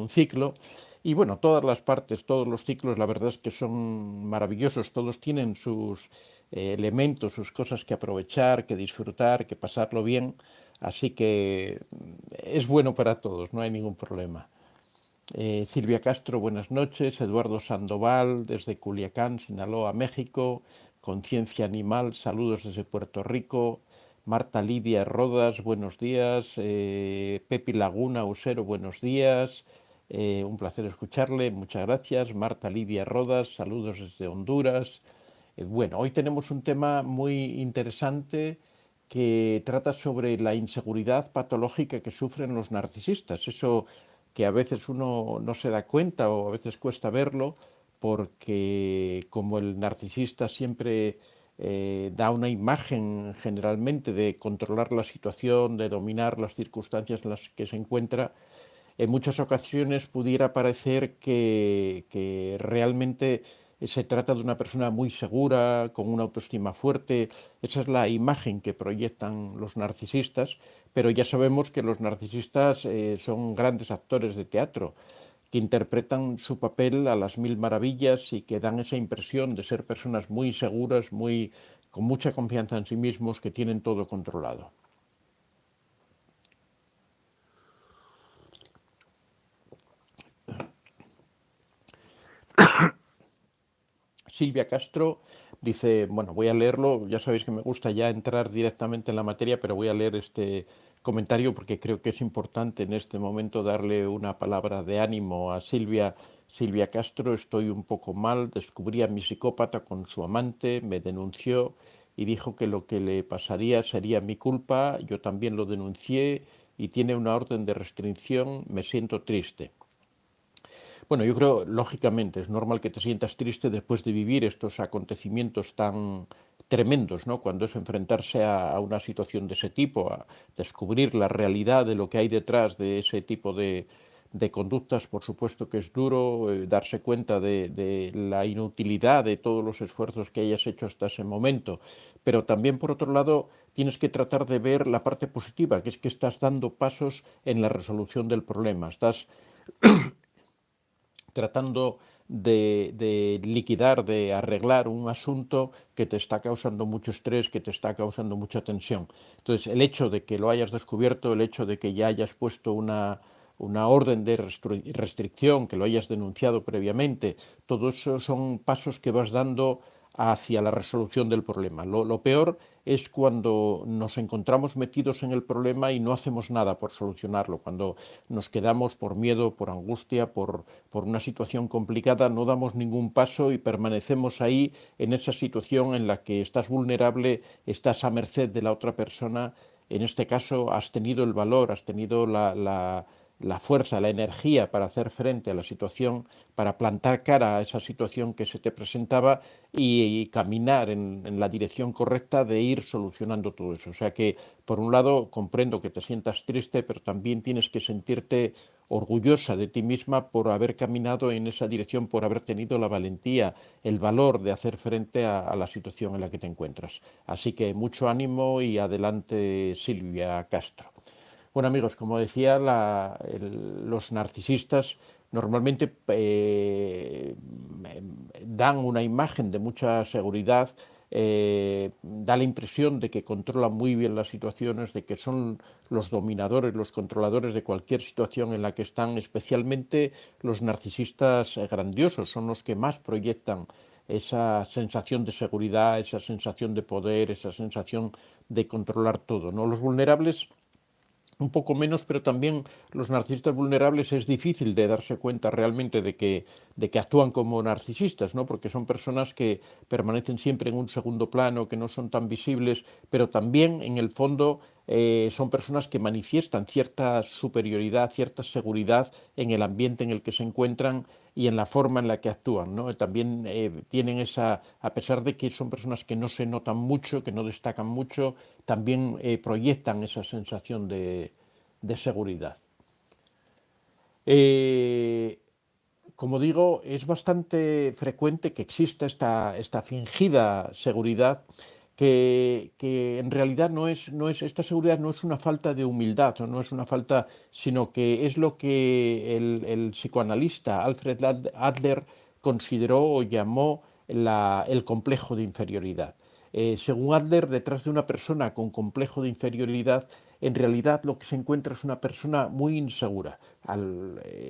un ciclo. Y bueno, todas las partes, todos los ciclos, la verdad es que son maravillosos, todos tienen sus elementos, sus cosas que aprovechar, que disfrutar, que pasarlo bien, así que es bueno para todos, no hay ningún problema. Silvia Castro, buenas noches. Eduardo Sandoval, desde Culiacán, Sinaloa, México. Conciencia Animal, saludos desde Puerto Rico. Marta Lidia Rodas, buenos días. Pepi Laguna Usero, buenos días. Un placer escucharle, muchas gracias. Marta Lidia Rodas, saludos desde Honduras. Bueno, hoy tenemos un tema muy interesante que trata sobre la inseguridad patológica que sufren los narcisistas. Eso que a veces uno no se da cuenta o a veces cuesta verlo porque como el narcisista siempre da una imagen generalmente de controlar la situación, de dominar las circunstancias en las que se encuentra, en muchas ocasiones pudiera parecer que realmente se trata de una persona muy segura, con una autoestima fuerte. Esa es la imagen que proyectan los narcisistas, pero ya sabemos que los narcisistas son grandes actores de teatro, que interpretan su papel a las mil maravillas y que dan esa impresión de ser personas muy seguras, muy, con mucha confianza en sí mismos, que tienen todo controlado. Silvia Castro dice, bueno, voy a leerlo, ya sabéis que me gusta ya entrar directamente en la materia, pero voy a leer este comentario porque creo que es importante en este momento darle una palabra de ánimo a Silvia. Silvia Castro, estoy un poco mal, descubrí a mi psicópata con su amante, me denunció y dijo que lo que le pasaría sería mi culpa, yo también lo denuncié y tiene una orden de restricción, me siento triste. Bueno, yo creo, lógicamente, es normal que te sientas triste después de vivir estos acontecimientos tan tremendos, ¿no? Cuando es enfrentarse a una situación de ese tipo, a descubrir la realidad de lo que hay detrás de ese tipo de conductas, por supuesto que es duro darse cuenta de la inutilidad de todos los esfuerzos que hayas hecho hasta ese momento, pero también, por otro lado, tienes que tratar de ver la parte positiva, que es que estás dando pasos en la resolución del problema, estás tratando de liquidar, de arreglar un asunto que te está causando mucho estrés, que te está causando mucha tensión. Entonces, el hecho de que lo hayas descubierto, el hecho de que ya hayas puesto una orden de restricción, que lo hayas denunciado previamente, todo eso son pasos que vas dando hacia la resolución del problema. Lo peor es cuando nos encontramos metidos en el problema y no hacemos nada por solucionarlo, cuando nos quedamos por miedo, por angustia, por una situación complicada, no damos ningún paso y permanecemos ahí en esa situación en la que estás vulnerable, estás a merced de la otra persona. En este caso has tenido el valor, has tenido la fuerza, la energía para hacer frente a la situación, para plantar cara a esa situación que se te presentaba y caminar en la dirección correcta de ir solucionando todo eso. O sea que, por un lado, comprendo que te sientas triste, pero también tienes que sentirte orgullosa de ti misma por haber caminado en esa dirección, por haber tenido la valentía, el valor de hacer frente a la situación en la que te encuentras. Así que mucho ánimo y adelante, Silvia Castro. Bueno amigos, como decía, los narcisistas normalmente dan una imagen de mucha seguridad, da la impresión de que controlan muy bien las situaciones, de que son los dominadores, los controladores de cualquier situación en la que están, especialmente los narcisistas grandiosos, son los que más proyectan esa sensación de seguridad, esa sensación de poder, esa sensación de controlar todo, ¿no? Los vulnerables un poco menos, pero también los narcisistas vulnerables es difícil de darse cuenta realmente de que actúan como narcisistas, ¿no? Porque son personas que permanecen siempre en un segundo plano, que no son tan visibles, pero también en el fondo son personas que manifiestan cierta superioridad, cierta seguridad en el ambiente en el que se encuentran y en la forma en la que actúan, ¿no? También tienen esa, a pesar de que son personas que no se notan mucho, que no destacan mucho, también proyectan esa sensación de seguridad. Eh, como digo, es bastante frecuente que exista esta fingida seguridad que en realidad esta seguridad no es una falta de humildad, o no es una falta, sino que es lo que el psicoanalista Alfred Adler consideró o llamó el complejo de inferioridad. Según Adler, detrás de una persona con complejo de inferioridad, en realidad lo que se encuentra es una persona muy insegura.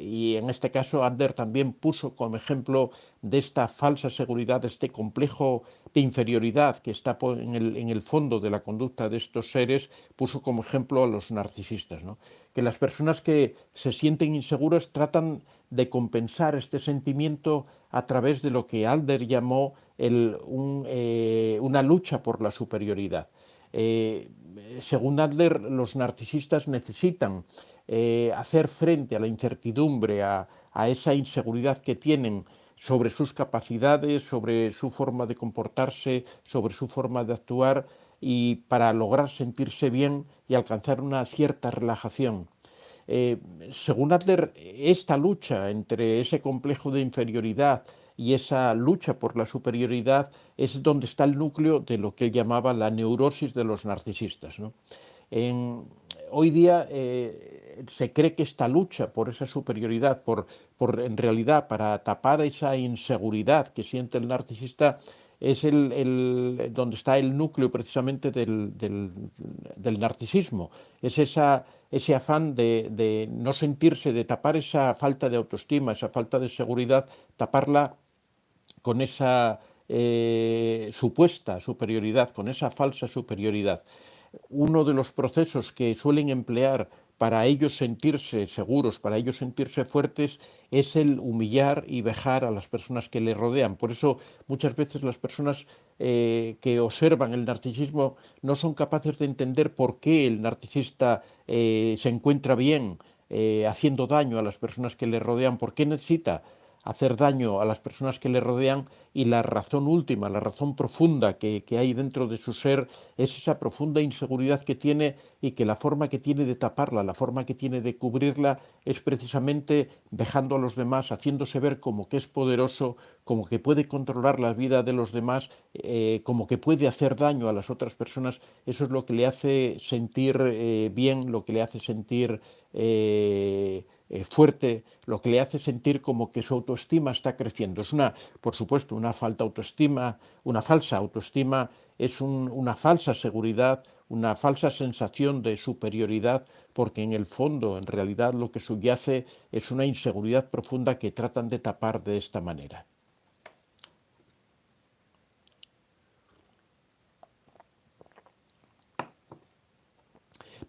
Y en este caso Adler también puso como ejemplo de esta falsa seguridad, de este complejo de inferioridad que está en el fondo de la conducta de estos seres, puso como ejemplo a los narcisistas, ¿no? Que las personas que se sienten inseguras tratan de compensar este sentimiento a través de lo que Adler llamó una lucha por la superioridad. Según Adler, los narcisistas necesitan hacer frente a la incertidumbre, a esa inseguridad que tienen sobre sus capacidades, sobre su forma de comportarse, sobre su forma de actuar, y para lograr sentirse bien y alcanzar una cierta relajación. Eh, Según Adler, esta lucha entre ese complejo de inferioridad y esa lucha por la superioridad es donde está el núcleo de lo que él llamaba la neurosis de los narcisistas, ¿no? En, Hoy día se cree que esta lucha por esa superioridad, en realidad para tapar esa inseguridad que siente el narcisista, es donde está el núcleo precisamente del narcisismo. Es ese afán de no sentirse, de tapar esa falta de autoestima, esa falta de seguridad, taparla con esa supuesta superioridad, con esa falsa superioridad. Uno de los procesos que suelen emplear para ellos sentirse seguros, para ellos sentirse fuertes, es el humillar y vejar a las personas que le rodean. Por eso muchas veces las personas que observan el narcisismo no son capaces de entender por qué el narcisista se encuentra bien haciendo daño a las personas que le rodean, por qué necesita hacer daño a las personas que le rodean, y la razón última, la razón profunda que hay dentro de su ser es esa profunda inseguridad que tiene, y que la forma que tiene de taparla, la forma que tiene de cubrirla es precisamente dejando a los demás, haciéndose ver como que es poderoso, como que puede controlar la vida de los demás, como que puede hacer daño a las otras personas. Eso es lo que le hace sentir bien, lo que le hace sentir fuerte, lo que le hace sentir como que su autoestima está creciendo. Es por supuesto, una falta autoestima, una falsa autoestima, es una falsa seguridad, una falsa sensación de superioridad, porque en el fondo, en realidad, lo que subyace es una inseguridad profunda que tratan de tapar de esta manera.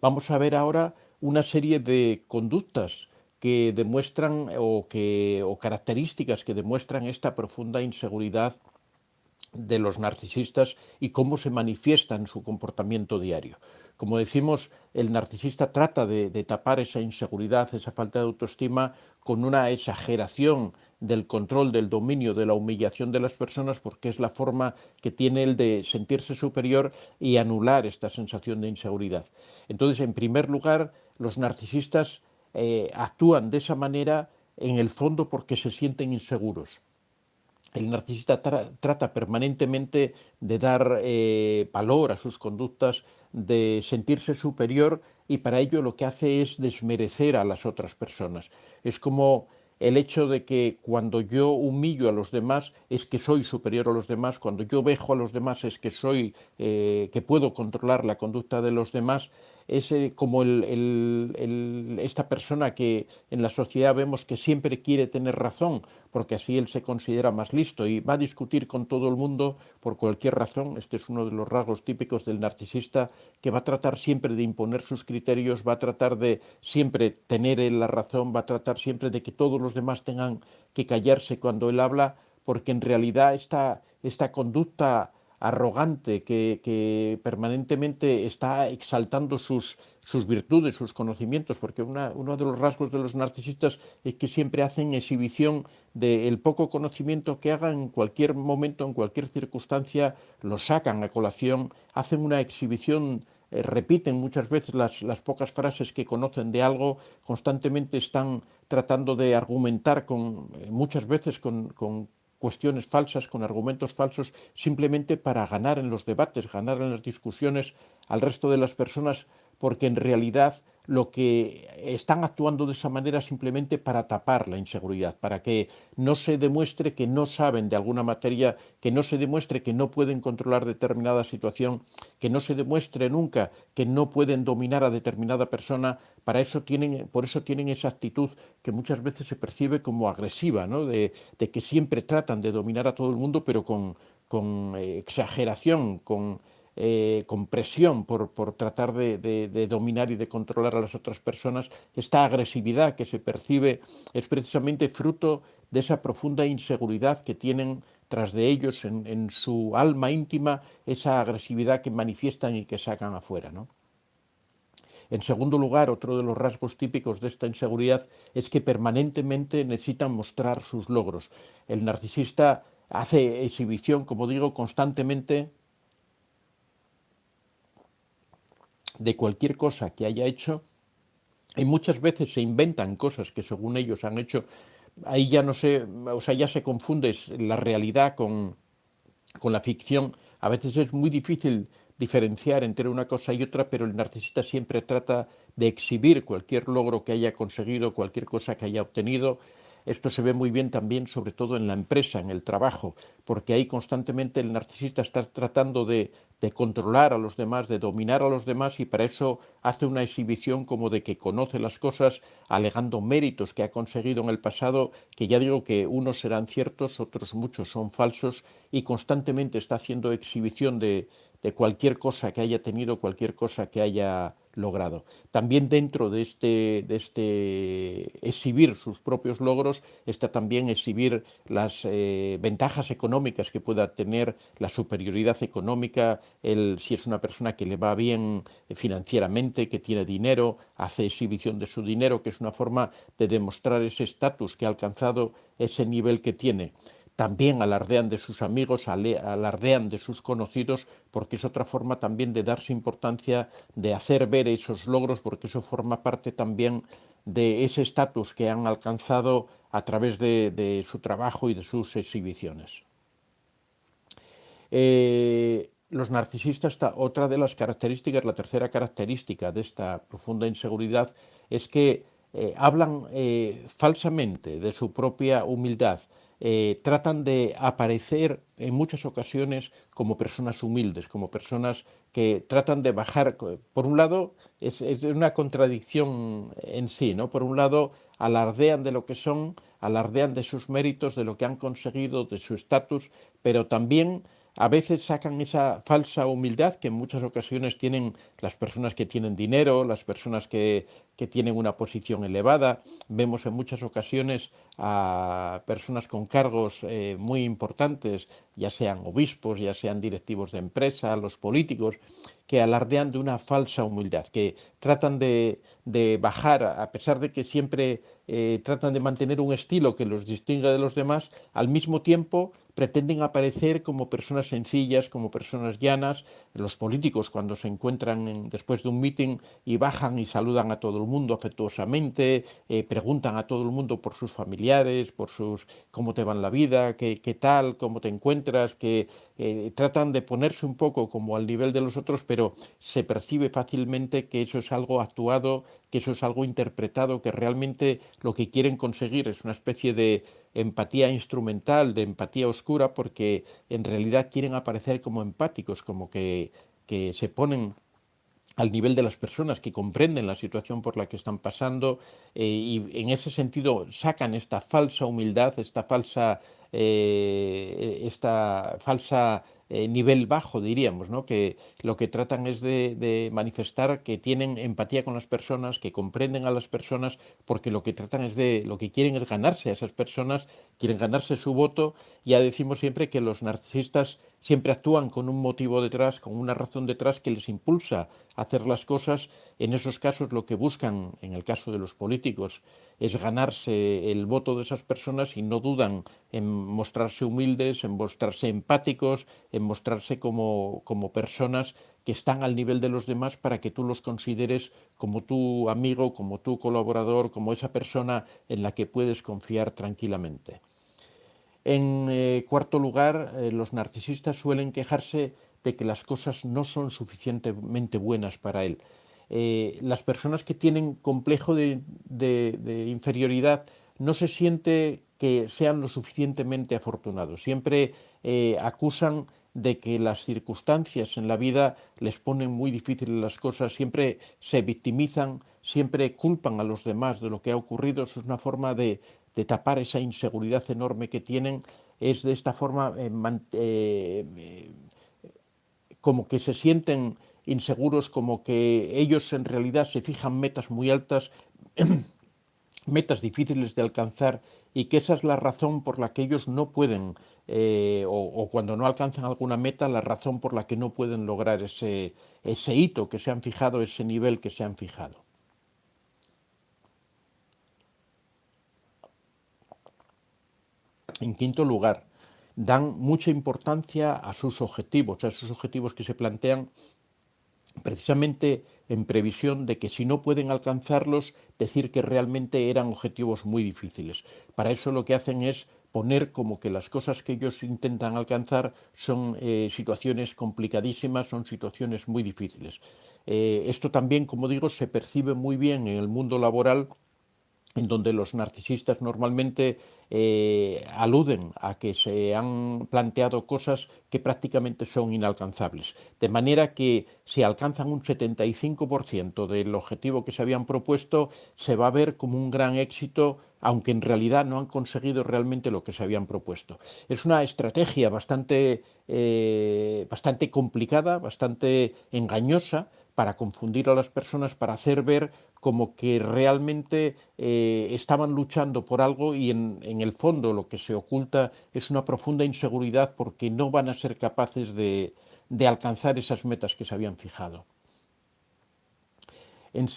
Vamos a ver ahora una serie de conductas que demuestran o características que demuestran esta profunda inseguridad de los narcisistas y cómo se manifiesta en su comportamiento diario. Como decimos, el narcisista trata de tapar esa inseguridad, esa falta de autoestima, con una exageración del control, del dominio, de la humillación de las personas, porque es la forma que tiene él de sentirse superior y anular esta sensación de inseguridad. Entonces, en primer lugar, los narcisistas actúan de esa manera en el fondo porque se sienten inseguros. El narcisista trata permanentemente de dar valor a sus conductas, de sentirse superior, y para ello lo que hace es desmerecer a las otras personas. Es como el hecho de que cuando yo humillo a los demás es que soy superior a los demás, cuando yo vejo a los demás es que que puedo controlar la conducta de los demás. Es como esta persona que en la sociedad vemos que siempre quiere tener razón, porque así él se considera más listo y va a discutir con todo el mundo por cualquier razón. Este es uno de los rasgos típicos del narcisista, que va a tratar siempre de imponer sus criterios, va a tratar de siempre tener la razón, va a tratar siempre de que todos los demás tengan que callarse cuando él habla, porque en realidad esta conducta arrogante que permanentemente está exaltando sus virtudes, sus conocimientos, porque uno de los rasgos de los narcisistas es que siempre hacen exhibición del poco conocimiento que hagan en cualquier momento, en cualquier circunstancia, lo sacan a colación, hacen una exhibición, repiten muchas veces las pocas frases que conocen de algo, constantemente están tratando de argumentar muchas veces cuestiones falsas, con argumentos falsos, simplemente para ganar en los debates, ganar en las discusiones al resto de las personas, porque en realidad lo que están actuando de esa manera simplemente para tapar la inseguridad, para que no se demuestre que no saben de alguna materia, que no se demuestre que no pueden controlar determinada situación, que no se demuestre nunca que no pueden dominar a determinada persona. Por eso tienen esa actitud que muchas veces se percibe como agresiva, ¿no? De que siempre tratan de dominar a todo el mundo, pero con exageración, con presión por tratar de dominar y de controlar a las otras personas. Esta agresividad que se percibe es precisamente fruto de esa profunda inseguridad que tienen tras de ellos en su alma íntima, esa agresividad que manifiestan y que sacan afuera, ¿no? En segundo lugar, otro de los rasgos típicos de esta inseguridad es que permanentemente necesitan mostrar sus logros. El narcisista hace exhibición, como digo, constantemente de cualquier cosa que haya hecho, y muchas veces se inventan cosas que según ellos han hecho. Ahí ya no sé, o sea, ya se confunde la realidad con la ficción. A veces es muy difícil diferenciar entre una cosa y otra, pero el narcisista siempre trata de exhibir cualquier logro que haya conseguido, cualquier cosa que haya obtenido. Esto se ve muy bien también, sobre todo en la empresa, en el trabajo, porque ahí constantemente el narcisista está tratando de controlar a los demás, de dominar a los demás, y para eso hace una exhibición como de que conoce las cosas, alegando méritos que ha conseguido en el pasado, que ya digo que unos serán ciertos, otros muchos son falsos, y constantemente está haciendo exhibición de cualquier cosa que haya tenido, cualquier cosa que haya logrado. También dentro de este exhibir sus propios logros está también exhibir las ventajas económicas que pueda tener, la superioridad económica, si es una persona que le va bien financieramente, que tiene dinero, hace exhibición de su dinero, que es una forma de demostrar ese estatus que ha alcanzado, ese nivel que tiene. También alardean de sus amigos, alardean de sus conocidos, porque es otra forma también de darse importancia, de hacer ver esos logros, porque eso forma parte también de ese estatus que han alcanzado a través de su trabajo y de sus exhibiciones. Los narcisistas, otra de las características, la tercera característica de esta profunda inseguridad es que hablan falsamente de su propia humildad. Tratan de aparecer en muchas ocasiones como personas humildes, como personas que tratan de bajar. Por un lado, es una contradicción en sí, ¿no? Por un lado, alardean de lo que son, alardean de sus méritos, de lo que han conseguido, de su estatus, pero también a veces sacan esa falsa humildad que en muchas ocasiones tienen las personas que tienen dinero, las personas que tienen una posición elevada. Vemos en muchas ocasiones a personas con cargos muy importantes, ya sean obispos, ya sean directivos de empresa, los políticos, que alardean de una falsa humildad, que tratan de bajar, a pesar de que siempre tratan de mantener un estilo que los distinga de los demás, al mismo tiempo pretenden aparecer como personas sencillas, como personas llanas. Los políticos, cuando se encuentran después de un meeting y bajan y saludan a todo el mundo afectuosamente, preguntan a todo el mundo por sus familiares, por cómo te va en la vida, qué tal, cómo te encuentras, que tratan de ponerse un poco como al nivel de los otros, pero se percibe fácilmente que eso es algo actuado, que eso es algo interpretado, que realmente lo que quieren conseguir es una especie de empatía instrumental, de empatía oscura, porque en realidad quieren aparecer como empáticos, como que se ponen al nivel de las personas, que comprenden la situación por la que están pasando, y en ese sentido sacan esta falsa nivel bajo, diríamos, ¿no? Que lo que tratan es de manifestar que tienen empatía con las personas, que comprenden a las personas, porque lo que quieren es ganarse a esas personas, quieren ganarse su voto. Ya decimos siempre que los narcisistas siempre actúan con un motivo detrás, con una razón detrás que les impulsa a hacer las cosas. En esos casos lo que buscan, en el caso de los políticos, es ganarse el voto de esas personas, y no dudan en mostrarse humildes, en mostrarse empáticos, en mostrarse como personas que están al nivel de los demás, para que tú los consideres como tu amigo, como tu colaborador, como esa persona en la que puedes confiar tranquilamente. En cuarto lugar, los narcisistas suelen quejarse de que las cosas no son suficientemente buenas para él. Las personas que tienen complejo de inferioridad no se siente que sean lo suficientemente afortunados. Siempre acusan de que las circunstancias en la vida les ponen muy difíciles las cosas, siempre se victimizan, siempre culpan a los demás de lo que ha ocurrido. Eso es una forma de tapar esa inseguridad enorme que tienen. Es de esta forma como que se sienten inseguros, como que ellos en realidad se fijan metas muy altas, metas difíciles de alcanzar, y que esa es la razón por la que ellos no pueden, o cuando no alcanzan alguna meta, la razón por la que no pueden lograr ese hito que se han fijado, ese nivel que se han fijado. En quinto lugar, dan mucha importancia a sus objetivos que se plantean precisamente en previsión de que si no pueden alcanzarlos, decir que realmente eran objetivos muy difíciles. Para eso lo que hacen es poner como que las cosas que ellos intentan alcanzar son situaciones complicadísimas, son situaciones muy difíciles. Esto también, como digo, se percibe muy bien en el mundo laboral, en donde los narcisistas normalmente aluden a que se han planteado cosas que prácticamente son inalcanzables. De manera que si alcanzan un 75% del objetivo que se habían propuesto, se va a ver como un gran éxito, aunque en realidad no han conseguido realmente lo que se habían propuesto. Es una estrategia bastante complicada, bastante engañosa, para confundir a las personas, para hacer ver como que realmente estaban luchando por algo, y en el fondo lo que se oculta es una profunda inseguridad porque no van a ser capaces de alcanzar esas metas que se habían fijado. En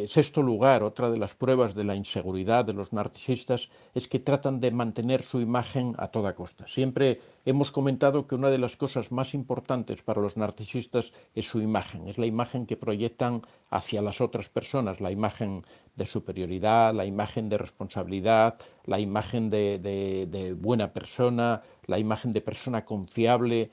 sexto lugar, otra de las pruebas de la inseguridad de los narcisistas es que tratan de mantener su imagen a toda costa. Siempre hemos comentado que una de las cosas más importantes para los narcisistas es su imagen, es la imagen que proyectan hacia las otras personas, la imagen de superioridad, la imagen de responsabilidad, la imagen de buena persona, la imagen de persona confiable.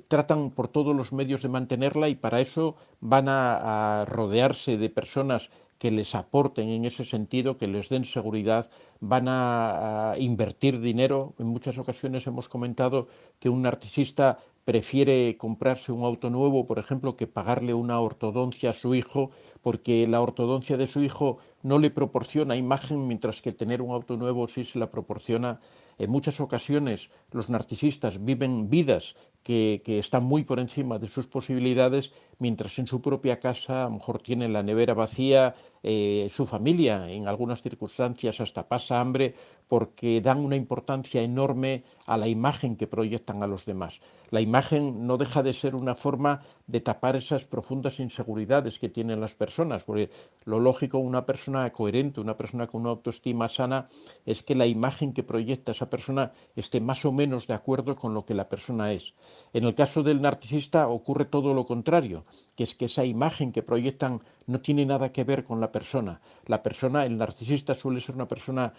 Tratan por todos los medios de mantenerla, y para eso van a rodearse de personas que les aporten en ese sentido, que les den seguridad, van a invertir dinero. En muchas ocasiones hemos comentado que un narcisista prefiere comprarse un auto nuevo, por ejemplo, que pagarle una ortodoncia a su hijo, porque la ortodoncia de su hijo no le proporciona imagen, mientras que tener un auto nuevo sí se la proporciona. En muchas ocasiones los narcisistas viven vidas que están muy por encima de sus posibilidades, mientras en su propia casa a lo mejor tienen la nevera vacía, su familia en algunas circunstancias hasta pasa hambre, porque dan una importancia enorme a la imagen que proyectan a los demás. La imagen no deja de ser una forma de tapar esas profundas inseguridades que tienen las personas, porque lo lógico, una persona coherente, una persona con una autoestima sana, es que la imagen que proyecta esa persona esté más o menos de acuerdo con lo que la persona es. En el caso del narcisista ocurre todo lo contrario, que es que esa imagen que proyectan no tiene nada que ver con la persona. La persona, el narcisista, suele ser una persona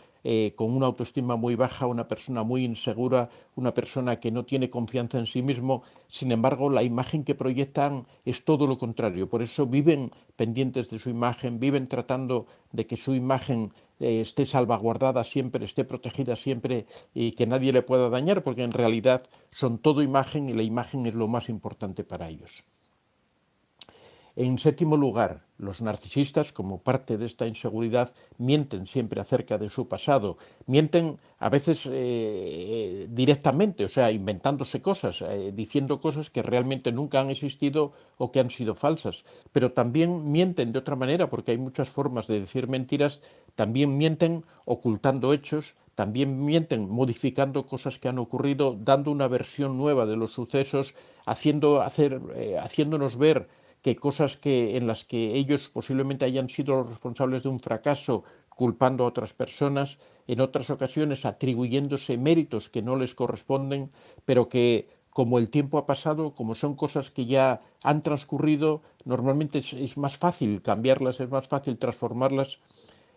con una autoestima muy baja, una persona muy insegura, una persona que no tiene confianza en sí mismo. Sin embargo, la imagen que proyectan es todo lo contrario. Por eso viven pendientes de su imagen, viven tratando de que su imagen esté salvaguardada siempre, esté protegida siempre, y que nadie le pueda dañar, porque en realidad son todo imagen, y la imagen es lo más importante para ellos. En séptimo lugar, los narcisistas, como parte de esta inseguridad, mienten siempre acerca de su pasado. Mienten a veces directamente, o sea, inventándose cosas, diciendo cosas que realmente nunca han existido o que han sido falsas. Pero también mienten de otra manera, porque hay muchas formas de decir mentiras. También mienten ocultando hechos, también mienten modificando cosas que han ocurrido, dando una versión nueva de los sucesos, haciéndonos ver que cosas en las que ellos posiblemente hayan sido los responsables de un fracaso, culpando a otras personas, en otras ocasiones atribuyéndose méritos que no les corresponden, pero que, como el tiempo ha pasado, como son cosas que ya han transcurrido, normalmente es más fácil cambiarlas, es más fácil transformarlas.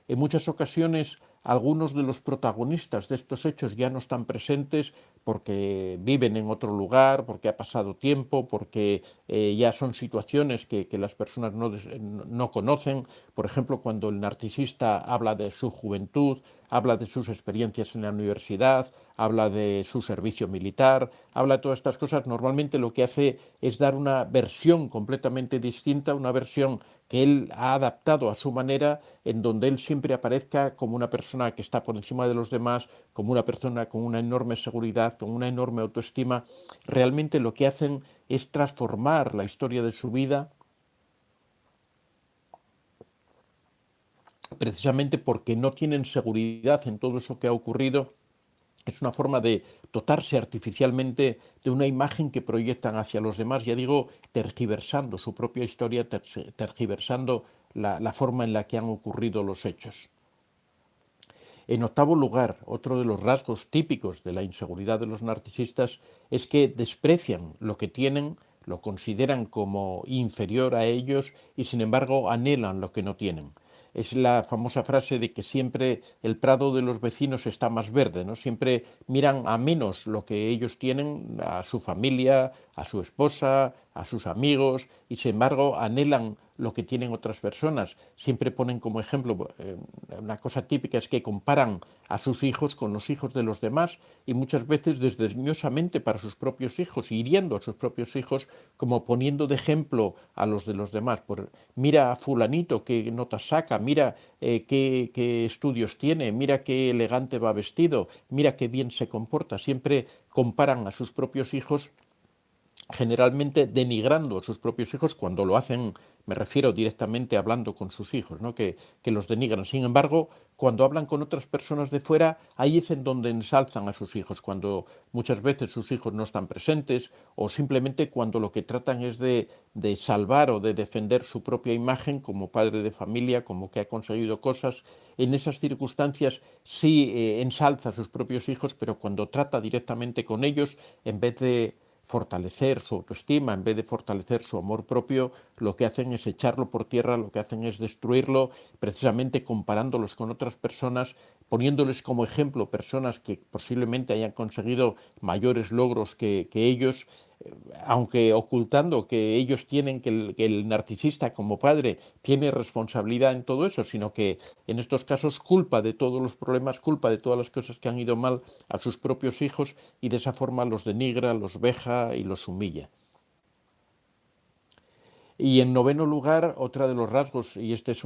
En muchas ocasiones algunos de los protagonistas de estos hechos ya no están presentes porque viven en otro lugar, porque ha pasado tiempo, porque ya son situaciones que las personas no conocen. Por ejemplo, cuando el narcisista habla de su juventud, habla de sus experiencias en la universidad, habla de su servicio militar, habla de todas estas cosas, normalmente lo que hace es dar una versión completamente distinta, una versión que él ha adaptado a su manera, en donde él siempre aparezca como una persona que está por encima de los demás, como una persona con una enorme seguridad, con una enorme autoestima. Realmente lo que hacen es transformar la historia de su vida, precisamente porque no tienen seguridad en todo eso que ha ocurrido. Es una forma de dotarse artificialmente de una imagen que proyectan hacia los demás, ya digo, tergiversando su propia historia, tergiversando la forma en la que han ocurrido los hechos. En octavo lugar, otro de los rasgos típicos de la inseguridad de los narcisistas es que desprecian lo que tienen, lo consideran como inferior a ellos y sin embargo anhelan lo que no tienen. Es la famosa frase de que siempre el prado de los vecinos está más verde, ¿no? Siempre miran a menos lo que ellos tienen, a su familia, a su esposa, a sus amigos, y sin embargo anhelan lo que tienen otras personas. Siempre ponen como ejemplo, una cosa típica es que comparan a sus hijos con los hijos de los demás y muchas veces desdeñosamente para sus propios hijos, hiriendo a sus propios hijos, como poniendo de ejemplo a los de los demás. Mira a fulanito qué notas saca, mira qué estudios tiene, mira qué elegante va vestido, mira qué bien se comporta. Siempre comparan a sus propios hijos, generalmente denigrando a sus propios hijos cuando lo hacen, me refiero directamente hablando con sus hijos, ¿no? que los denigran. Sin embargo, cuando hablan con otras personas de fuera, ahí es en donde ensalzan a sus hijos, cuando muchas veces sus hijos no están presentes o simplemente cuando lo que tratan es de salvar o de defender su propia imagen como padre de familia, como que ha conseguido cosas. En esas circunstancias sí ensalza a sus propios hijos, pero cuando trata directamente con ellos, en vez de fortalecer su autoestima, en vez de fortalecer su amor propio, lo que hacen es echarlo por tierra, lo que hacen es destruirlo, precisamente comparándolos con otras personas, poniéndoles como ejemplo personas que posiblemente hayan conseguido mayores logros que ellos, aunque ocultando que ellos tienen, que el narcisista como padre tiene responsabilidad en todo eso, sino que en estos casos culpa de todos los problemas, culpa de todas las cosas que han ido mal a sus propios hijos y de esa forma los denigra, los veja y los humilla. Y en noveno lugar, otro de los rasgos, y este es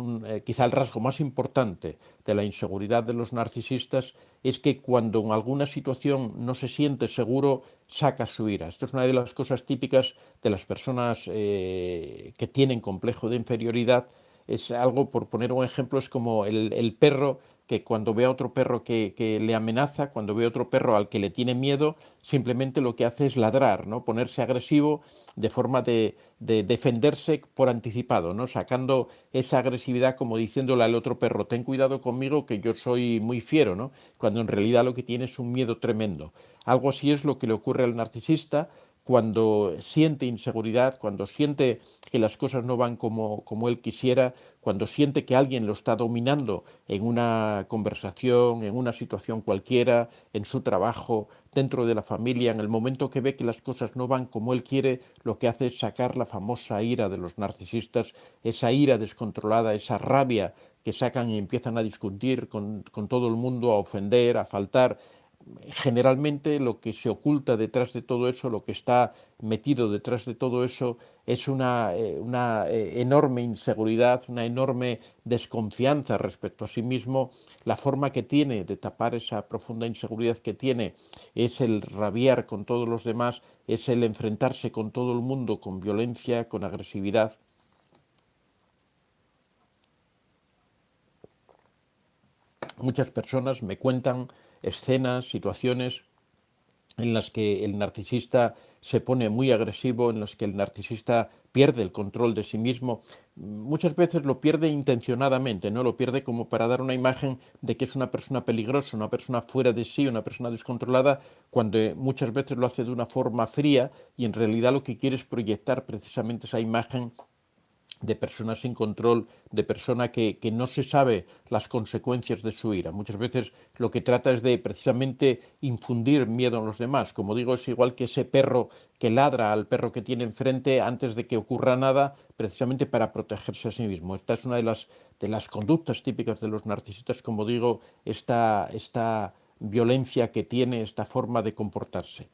quizá el rasgo más importante de la inseguridad de los narcisistas, es que cuando en alguna situación no se siente seguro, saca su ira. Esto es una de las cosas típicas de las personas que tienen complejo de inferioridad. Es algo, por poner un ejemplo, es como el perro que cuando ve a otro perro que le amenaza, cuando ve a otro perro al que le tiene miedo, simplemente lo que hace es ladrar, ¿no? Ponerse agresivo de forma de defenderse por anticipado, ¿no? Sacando esa agresividad como diciéndole al otro perro, ten cuidado conmigo que yo soy muy fiero, ¿no? Cuando en realidad lo que tiene es un miedo tremendo. Algo así es lo que le ocurre al narcisista cuando siente inseguridad, cuando siente que las cosas no van como él quisiera, cuando siente que alguien lo está dominando en una conversación, en una situación cualquiera, en su trabajo, dentro de la familia, en el momento que ve que las cosas no van como él quiere, lo que hace es sacar la famosa ira de los narcisistas, esa ira descontrolada, esa rabia que sacan y empiezan a discutir con todo el mundo, a ofender, a faltar. Generalmente lo que se oculta detrás de todo eso, lo que está metido detrás de todo eso, es una enorme inseguridad, una enorme desconfianza respecto a sí mismo. La forma que tiene de tapar esa profunda inseguridad que tiene es el rabiar con todos los demás, es el enfrentarse con todo el mundo con violencia, con agresividad. Muchas personas me cuentan escenas, situaciones en las que el narcisista se pone muy agresivo, en las que el narcisista pierde el control de sí mismo. Muchas veces lo pierde intencionadamente, ¿no? Lo pierde como para dar una imagen de que es una persona peligrosa, una persona fuera de sí, una persona descontrolada, cuando muchas veces lo hace de una forma fría y en realidad lo que quiere es proyectar precisamente esa imagen de persona sin control, de persona que no se sabe las consecuencias de su ira. Muchas veces lo que trata es de precisamente infundir miedo en los demás. Como digo, es igual que ese perro que ladra al perro que tiene enfrente antes de que ocurra nada, precisamente para protegerse a sí mismo. Esta es una de las conductas típicas de los narcisistas, como digo, esta violencia que tiene, esta forma de comportarse.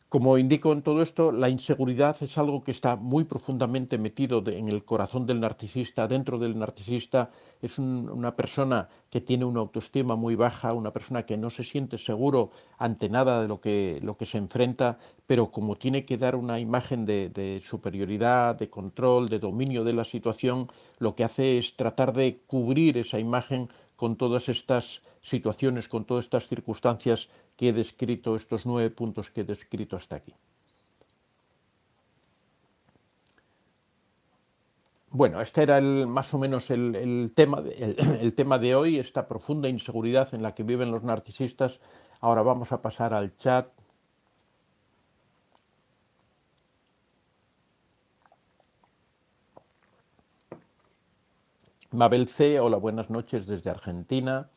Como indico en todo esto, la inseguridad es algo que está muy profundamente metido en el corazón del narcisista, dentro del narcisista. Es una persona que tiene una autoestima muy baja, una persona que no se siente seguro ante nada de lo que se enfrenta, pero como tiene que dar una imagen de superioridad, de control, de dominio de la situación, lo que hace es tratar de cubrir esa imagen con todas estas situaciones, con todas estas circunstancias que he descrito, estos 9 puntos que he descrito hasta aquí. Bueno, este era más o menos el tema de hoy, esta profunda inseguridad en la que viven los narcisistas. Ahora vamos a pasar al chat. Mabel C., hola, buenas noches desde Argentina.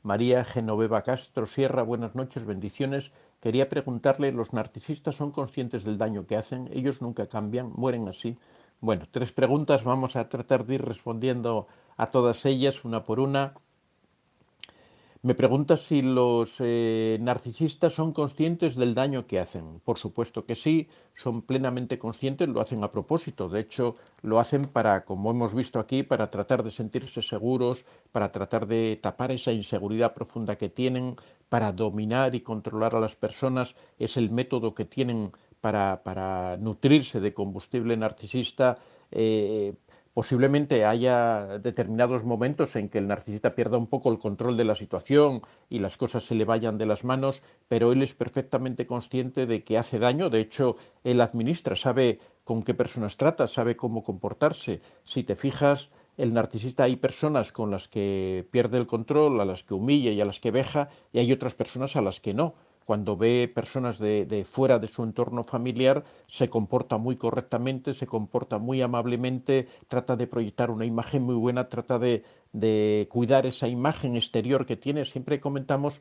María Genoveva Castro Sierra, buenas noches, bendiciones. Quería preguntarle, ¿los narcisistas son conscientes del daño que hacen? Ellos nunca cambian, mueren así. Bueno, 3 preguntas, vamos a tratar de ir respondiendo a todas ellas una por una. Me preguntas si los narcisistas son conscientes del daño que hacen. Por supuesto que sí, son plenamente conscientes, lo hacen a propósito. De hecho, lo hacen para, como hemos visto aquí, para tratar de sentirse seguros, para tratar de tapar esa inseguridad profunda que tienen, para dominar y controlar a las personas. Es el método que tienen para nutrirse de combustible narcisista. Posiblemente haya determinados momentos en que el narcisista pierda un poco el control de la situación y las cosas se le vayan de las manos, pero él es perfectamente consciente de que hace daño. De hecho, él administra, sabe con qué personas trata, sabe cómo comportarse. Si te fijas, el narcisista, hay personas con las que pierde el control, a las que humilla y a las que veja, y hay otras personas a las que no. Cuando ve personas de fuera de su entorno familiar, se comporta muy correctamente, se comporta muy amablemente, trata de proyectar una imagen muy buena, trata de cuidar esa imagen exterior que tiene. Siempre comentamos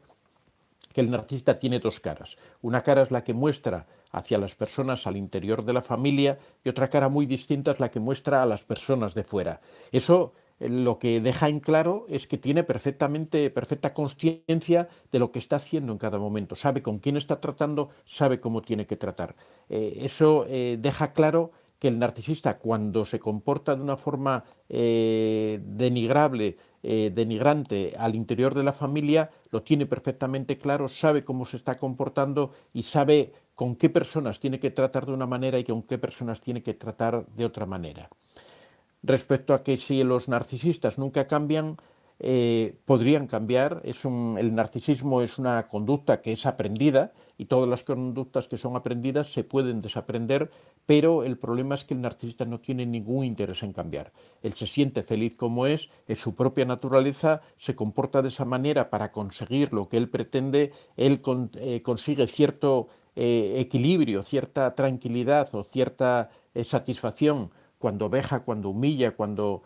que el narcisista tiene 2 caras. Una cara es la que muestra hacia las personas al interior de la familia y otra cara muy distinta es la que muestra a las personas de fuera. Eso lo que deja en claro es que tiene perfecta conciencia de lo que está haciendo en cada momento, sabe con quién está tratando, sabe cómo tiene que tratar. Eso deja claro que el narcisista, cuando se comporta de una forma denigrable, denigrante al interior de la familia, lo tiene perfectamente claro, sabe cómo se está comportando y sabe con qué personas tiene que tratar de una manera y con qué personas tiene que tratar de otra manera. Respecto a que si los narcisistas nunca cambian, podrían cambiar. El narcisismo es una conducta que es aprendida y todas las conductas que son aprendidas se pueden desaprender, pero el problema es que el narcisista no tiene ningún interés en cambiar. Él se siente feliz como es su propia naturaleza, se comporta de esa manera para conseguir lo que él pretende, él consigue cierto equilibrio, cierta tranquilidad o cierta satisfacción cuando veja, cuando humilla, cuando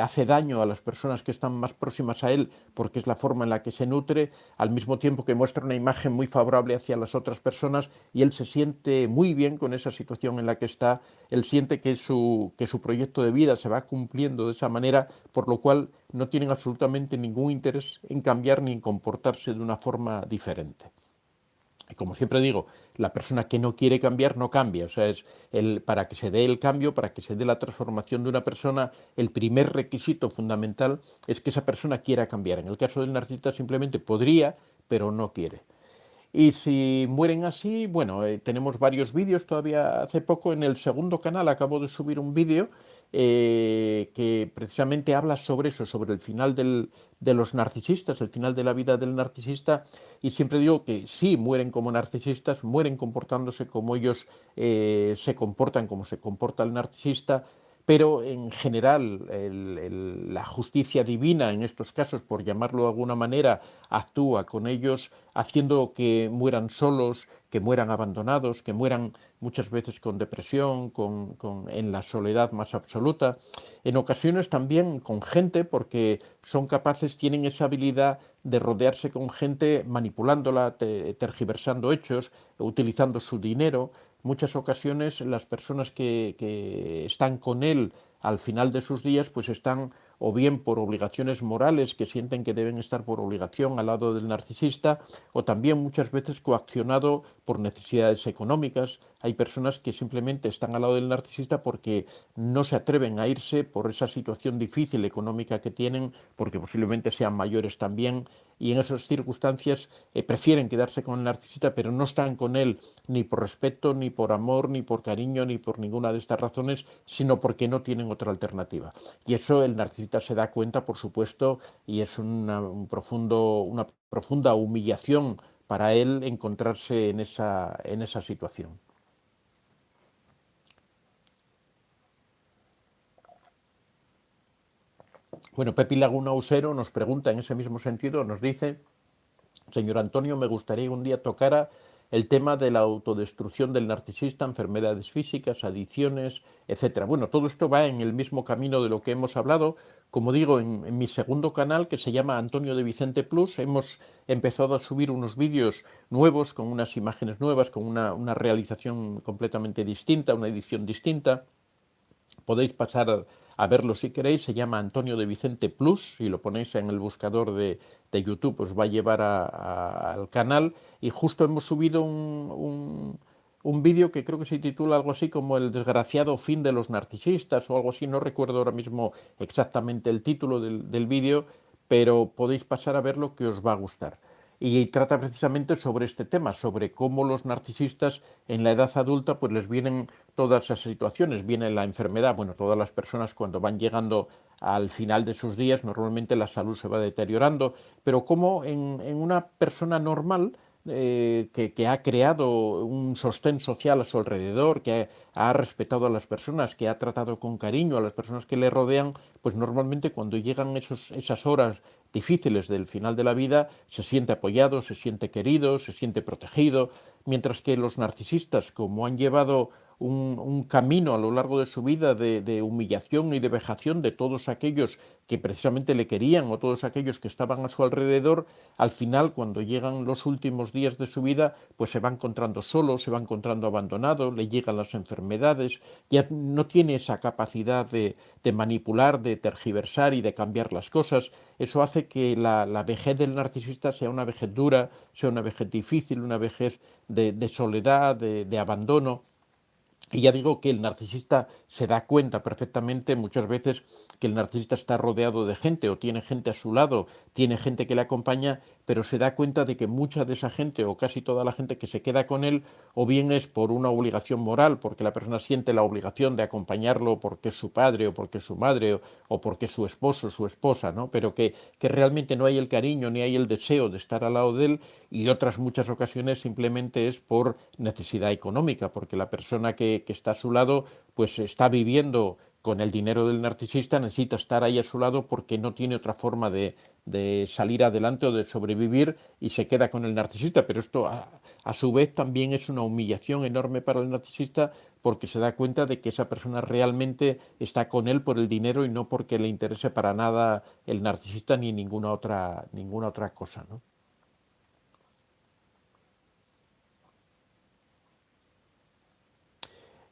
hace daño a las personas que están más próximas a él, porque es la forma en la que se nutre, al mismo tiempo que muestra una imagen muy favorable hacia las otras personas y él se siente muy bien con esa situación en la que está, él siente que su proyecto de vida se va cumpliendo de esa manera, por lo cual no tienen absolutamente ningún interés en cambiar ni en comportarse de una forma diferente. Como siempre digo, la persona que no quiere cambiar no cambia. O sea, para que se dé el cambio, para que se dé la transformación de una persona, el primer requisito fundamental es que esa persona quiera cambiar. En el caso del narcisista simplemente podría, pero no quiere. Y si mueren así, bueno, tenemos varios vídeos. Todavía hace poco en el segundo canal acabo de subir un vídeo que precisamente habla sobre eso, sobre el final de los narcisistas, el final de la vida del narcisista. Y siempre digo que sí, mueren como narcisistas, mueren comportándose como ellos se comportan, como se comporta el narcisista, pero en general la justicia divina en estos casos, por llamarlo de alguna manera, actúa con ellos haciendo que mueran solos, que mueran abandonados, que mueran muchas veces con depresión, en la soledad más absoluta, en ocasiones también con gente, porque son capaces, tienen esa habilidad de rodearse con gente manipulándola, tergiversando hechos, utilizando su dinero. Muchas ocasiones las personas que están con él al final de sus días, pues están o bien por obligaciones morales que sienten que deben estar por obligación al lado del narcisista, o también muchas veces coaccionado por necesidades económicas. Hay personas que simplemente están al lado del narcisista porque no se atreven a irse por esa situación difícil económica que tienen, porque posiblemente sean mayores también, y en esas circunstancias prefieren quedarse con el narcisista, pero no están con él ni por respeto, ni por amor, ni por cariño, ni por ninguna de estas razones, sino porque no tienen otra alternativa. Y eso el narcisista se da cuenta, por supuesto, y es una profunda humillación para él encontrarse en esa situación. Bueno, Pepi Laguna Usero nos pregunta en ese mismo sentido, nos dice: señor Antonio, me gustaría que un día tocara el tema de la autodestrucción del narcisista, enfermedades físicas, adicciones, etcétera. Bueno, todo esto va en el mismo camino de lo que hemos hablado. Como digo, en mi segundo canal, que se llama Antonio de Vicente Plus, hemos empezado a subir unos vídeos nuevos, con unas imágenes nuevas, con una realización completamente distinta, una edición distinta. Podéis pasar a verlo si queréis, se llama Antonio de Vicente Plus, si lo ponéis en el buscador de YouTube os va a llevar al canal, y justo hemos subido un vídeo que creo que se titula algo así como El desgraciado fin de los narcisistas o algo así, no recuerdo ahora mismo exactamente el título del vídeo, pero podéis pasar a verlo, que os va a gustar. Y trata precisamente sobre este tema, sobre cómo los narcisistas en la edad adulta pues les vienen todas esas situaciones, viene la enfermedad. Bueno, todas las personas cuando van llegando al final de sus días normalmente la salud se va deteriorando, pero como en una persona normal que ha creado un sostén social a su alrededor, que ha respetado a las personas, que ha tratado con cariño a las personas que le rodean, pues normalmente cuando llegan esas horas difíciles del final de la vida, se siente apoyado, se siente querido, se siente protegido, mientras que los narcisistas, como han llevado camino a lo largo de su vida de humillación y de vejación de todos aquellos que precisamente le querían o todos aquellos que estaban a su alrededor, al final, cuando llegan los últimos días de su vida, pues se va encontrando solo, se va encontrando abandonado, le llegan las enfermedades, ya no tiene esa capacidad de manipular, de tergiversar y de cambiar las cosas. Eso hace que la vejez del narcisista sea una vejez dura, sea una vejez difícil, una vejez de soledad, de abandono. Y ya digo que el narcisista se da cuenta perfectamente muchas veces que el narcisista está rodeado de gente o tiene gente a su lado, tiene gente que le acompaña, pero se da cuenta de que mucha de esa gente o casi toda la gente que se queda con él o bien es por una obligación moral, porque la persona siente la obligación de acompañarlo porque es su padre o porque es su madre o porque es su esposo o su esposa, ¿no? Pero que realmente no hay el cariño ni hay el deseo de estar al lado de él, y otras muchas ocasiones simplemente es por necesidad económica, porque la persona que está a su lado pues está viviendo con el dinero del narcisista, necesita estar ahí a su lado porque no tiene otra forma de salir adelante o de sobrevivir, y se queda con el narcisista. Pero esto a su vez también es una humillación enorme para el narcisista, porque se da cuenta de que esa persona realmente está con él por el dinero y no porque le interese para nada el narcisista ni ninguna otra cosa, ¿no?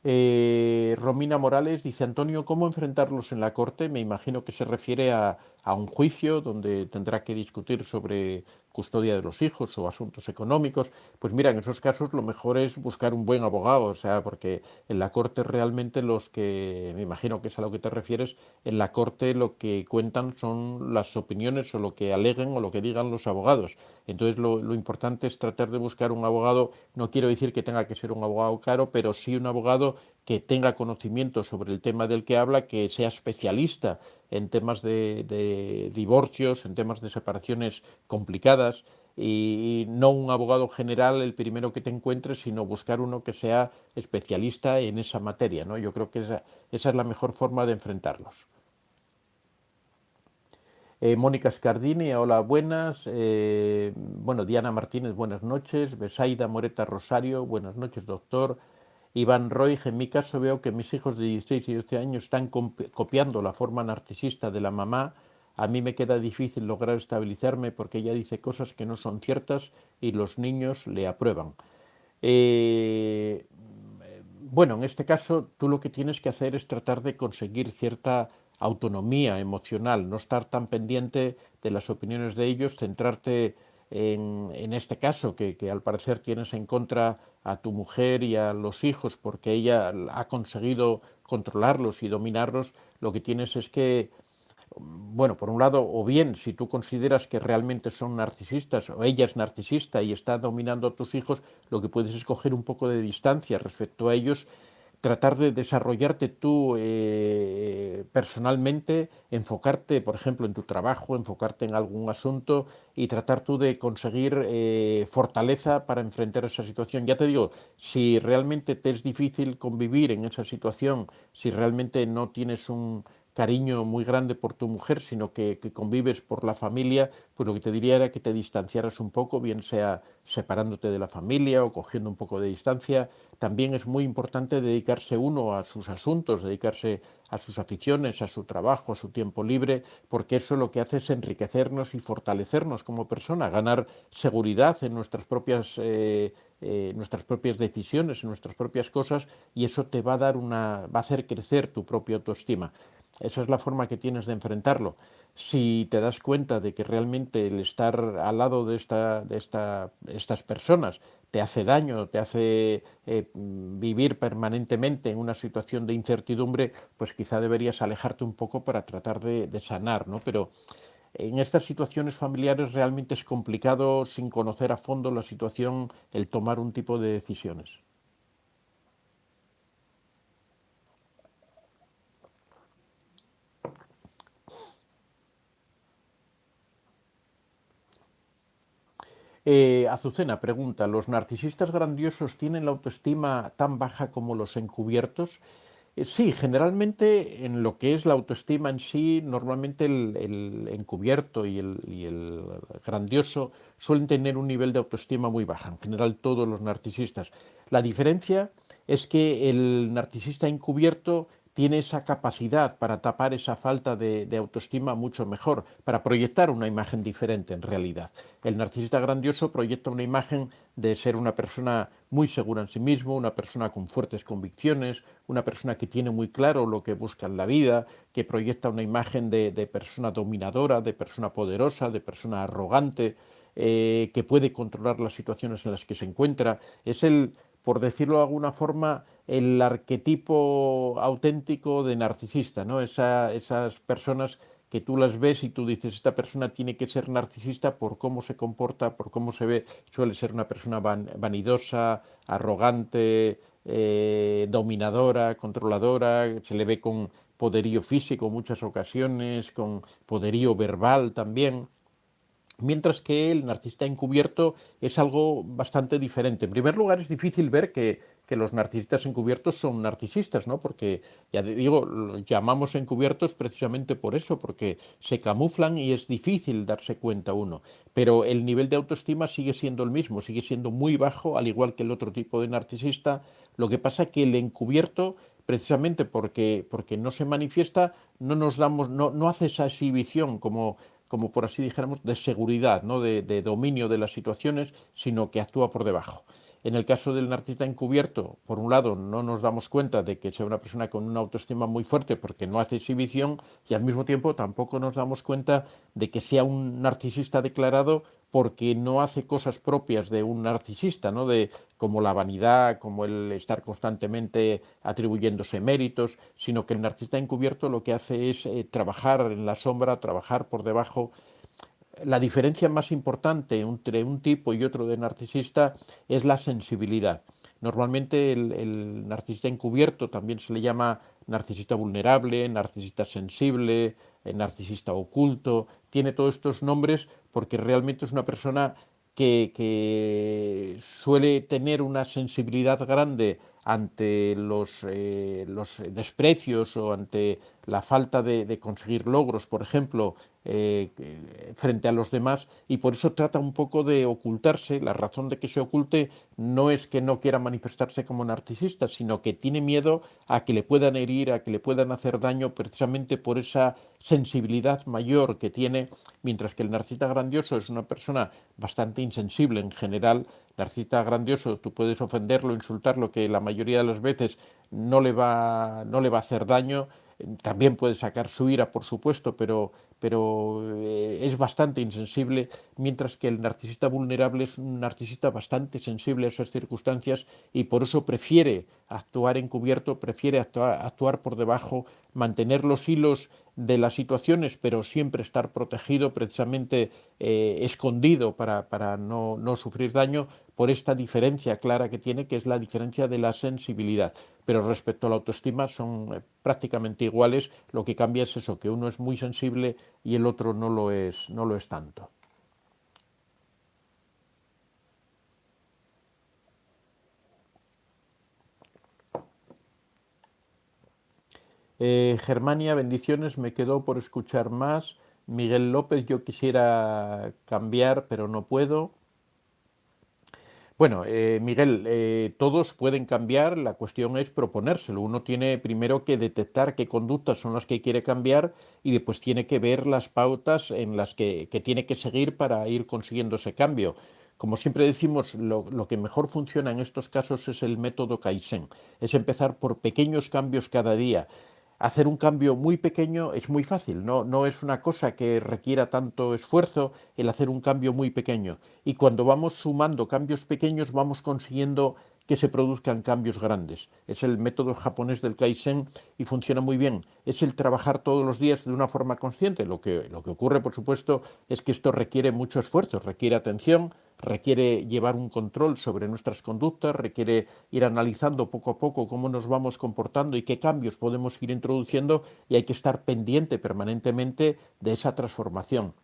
Romina Morales dice: Antonio, ¿cómo enfrentarlos en la corte? Me imagino que se refiere a un juicio donde tendrá que discutir sobre custodia de los hijos o asuntos económicos. Pues mira, en esos casos lo mejor es buscar un buen abogado, o sea, porque en la corte realmente los que, me imagino que es a lo que te refieres, en la corte lo que cuentan son las opiniones o lo que aleguen o lo que digan los abogados. Entonces lo importante es tratar de buscar un abogado. No quiero decir que tenga que ser un abogado caro, pero sí un abogado que tenga conocimiento sobre el tema del que habla, que sea especialista en temas de divorcios, en temas de separaciones complicadas, y no un abogado general el primero que te encuentres, sino buscar uno que sea especialista en esa materia, ¿no? Yo creo que esa es la mejor forma de enfrentarlos. Mónica Scardini, hola, buenas. Bueno, Diana Martínez, buenas noches. Besaida Moreta Rosario, buenas noches, doctor. Iván Roig, en mi caso veo que mis hijos de 16 y 12 años están copiando la forma narcisista de la mamá. A mí me queda difícil lograr estabilizarme porque ella dice cosas que no son ciertas y los niños le aprueban. Eh, bueno, en este caso tú lo que tienes que hacer es tratar de conseguir cierta autonomía emocional, no estar tan pendiente de las opiniones de ellos, centrarte en este caso que al parecer tienes en contra a tu mujer y a los hijos porque ella ha conseguido controlarlos y dominarlos. Lo que tienes es que, bueno, por un lado, o bien si tú consideras que realmente son narcisistas o ella es narcisista y está dominando a tus hijos, lo que puedes es coger un poco de distancia respecto a ellos, tratar de desarrollarte tú personalmente, enfocarte, por ejemplo, en tu trabajo, enfocarte en algún asunto y tratar tú de conseguir fortaleza para enfrentar esa situación. Ya te digo, si realmente te es difícil convivir en esa situación, si realmente no tienes un cariño muy grande por tu mujer, sino que convives por la familia, pues lo que te diría era que te distanciaras un poco, bien sea separándote de la familia o cogiendo un poco de distancia. También es muy importante dedicarse uno a sus asuntos, dedicarse a sus aficiones, a su trabajo, a su tiempo libre, porque eso lo que hace es enriquecernos y fortalecernos como persona, ganar seguridad en nuestras propias decisiones, en nuestras propias cosas, y eso te va a dar va a hacer crecer tu propia autoestima. Esa es la forma que tienes de enfrentarlo. Si te das cuenta de que realmente el estar al lado estas personas te hace daño, te hace vivir permanentemente en una situación de incertidumbre, pues quizá deberías alejarte un poco para tratar de sanar, ¿no? Pero en estas situaciones familiares realmente es complicado, sin conocer a fondo la situación, el tomar un tipo de decisiones. Azucena pregunta, ¿los narcisistas grandiosos tienen la autoestima tan baja como los encubiertos? Sí, generalmente en lo que es la autoestima en sí, normalmente el encubierto y el grandioso suelen tener un nivel de autoestima muy baja, en general todos los narcisistas. La diferencia es que el narcisista encubierto tiene esa capacidad para tapar esa falta de autoestima mucho mejor, para proyectar una imagen diferente en realidad. El narcisista grandioso proyecta una imagen de ser una persona muy segura en sí mismo, una persona con fuertes convicciones, una persona que tiene muy claro lo que busca en la vida, que proyecta una imagen de persona dominadora, de persona poderosa, de persona arrogante, que puede controlar las situaciones en las que se encuentra. Es por decirlo de alguna forma, el arquetipo auténtico de narcisista, ¿no? Esas personas que tú las ves y tú dices, esta persona tiene que ser narcisista por cómo se comporta, por cómo se ve, suele ser una persona vanidosa, arrogante, dominadora, controladora, se le ve con poderío físico en muchas ocasiones, con poderío verbal también. Mientras que el narcisista encubierto es algo bastante diferente. En primer lugar, es difícil ver que los narcisistas encubiertos son narcisistas, ¿no? Porque, ya digo, los llamamos encubiertos precisamente por eso, porque se camuflan y es difícil darse cuenta uno. Pero el nivel de autoestima sigue siendo el mismo, sigue siendo muy bajo, al igual que el otro tipo de narcisista. Lo que pasa es que el encubierto, precisamente porque no se manifiesta, no hace esa exhibición como por así dijéramos, de seguridad, ¿no? de dominio de las situaciones, sino que actúa por debajo. En el caso del narcisista encubierto, por un lado, no nos damos cuenta de que sea una persona con una autoestima muy fuerte porque no hace exhibición y al mismo tiempo tampoco nos damos cuenta de que sea un narcisista declarado porque no hace cosas propias de un narcisista, ¿no? Como la vanidad, como el estar constantemente atribuyéndose méritos, sino que el narcisista encubierto lo que hace es trabajar en la sombra, trabajar por debajo. La diferencia más importante entre un tipo y otro de narcisista es la sensibilidad. Normalmente el narcisista encubierto también se le llama narcisista vulnerable, narcisista sensible, narcisista oculto, tiene todos estos nombres porque realmente es una persona que suele tener una sensibilidad grande ante los desprecios o ante la falta de conseguir logros, por ejemplo, frente a los demás, y por eso trata un poco de ocultarse. La razón de que se oculte no es que no quiera manifestarse como narcisista, sino que tiene miedo a que le puedan herir, a que le puedan hacer daño, precisamente por esa sensibilidad mayor que tiene, mientras que el narcisista grandioso es una persona bastante insensible en general. Narcisista grandioso, tú puedes ofenderlo, insultarlo, que la mayoría de las veces no le va a hacer daño. También puede sacar su ira, por supuesto, pero es bastante insensible, mientras que el narcisista vulnerable es un narcisista bastante sensible a esas circunstancias y por eso prefiere actuar encubierto, prefiere actuar por debajo, mantener los hilos de las situaciones, pero siempre estar protegido, precisamente escondido para no sufrir daño, por esta diferencia clara que tiene, que es la diferencia de la sensibilidad. Pero respecto a la autoestima son prácticamente iguales, lo que cambia es eso, que uno es muy sensible y el otro no lo es tanto. Germania, bendiciones, me quedo por escuchar más. Miguel López, yo quisiera cambiar, pero no puedo. Bueno, Miguel, todos pueden cambiar, la cuestión es proponérselo. Uno tiene primero que detectar qué conductas son las que quiere cambiar y después tiene que ver las pautas en las que tiene que seguir para ir consiguiendo ese cambio. Como siempre decimos, lo que mejor funciona en estos casos es el método Kaizen, es empezar por pequeños cambios cada día. Hacer un cambio muy pequeño es muy fácil, no es una cosa que requiera tanto esfuerzo el hacer un cambio muy pequeño. Y cuando vamos sumando cambios pequeños vamos consiguiendo que se produzcan cambios grandes. Es el método japonés del Kaizen y funciona muy bien. Es el trabajar todos los días de una forma consciente. Lo que ocurre, por supuesto, es que esto requiere mucho esfuerzo, requiere atención, requiere llevar un control sobre nuestras conductas, requiere ir analizando poco a poco cómo nos vamos comportando y qué cambios podemos ir introduciendo, y hay que estar pendiente permanentemente de esa transformación.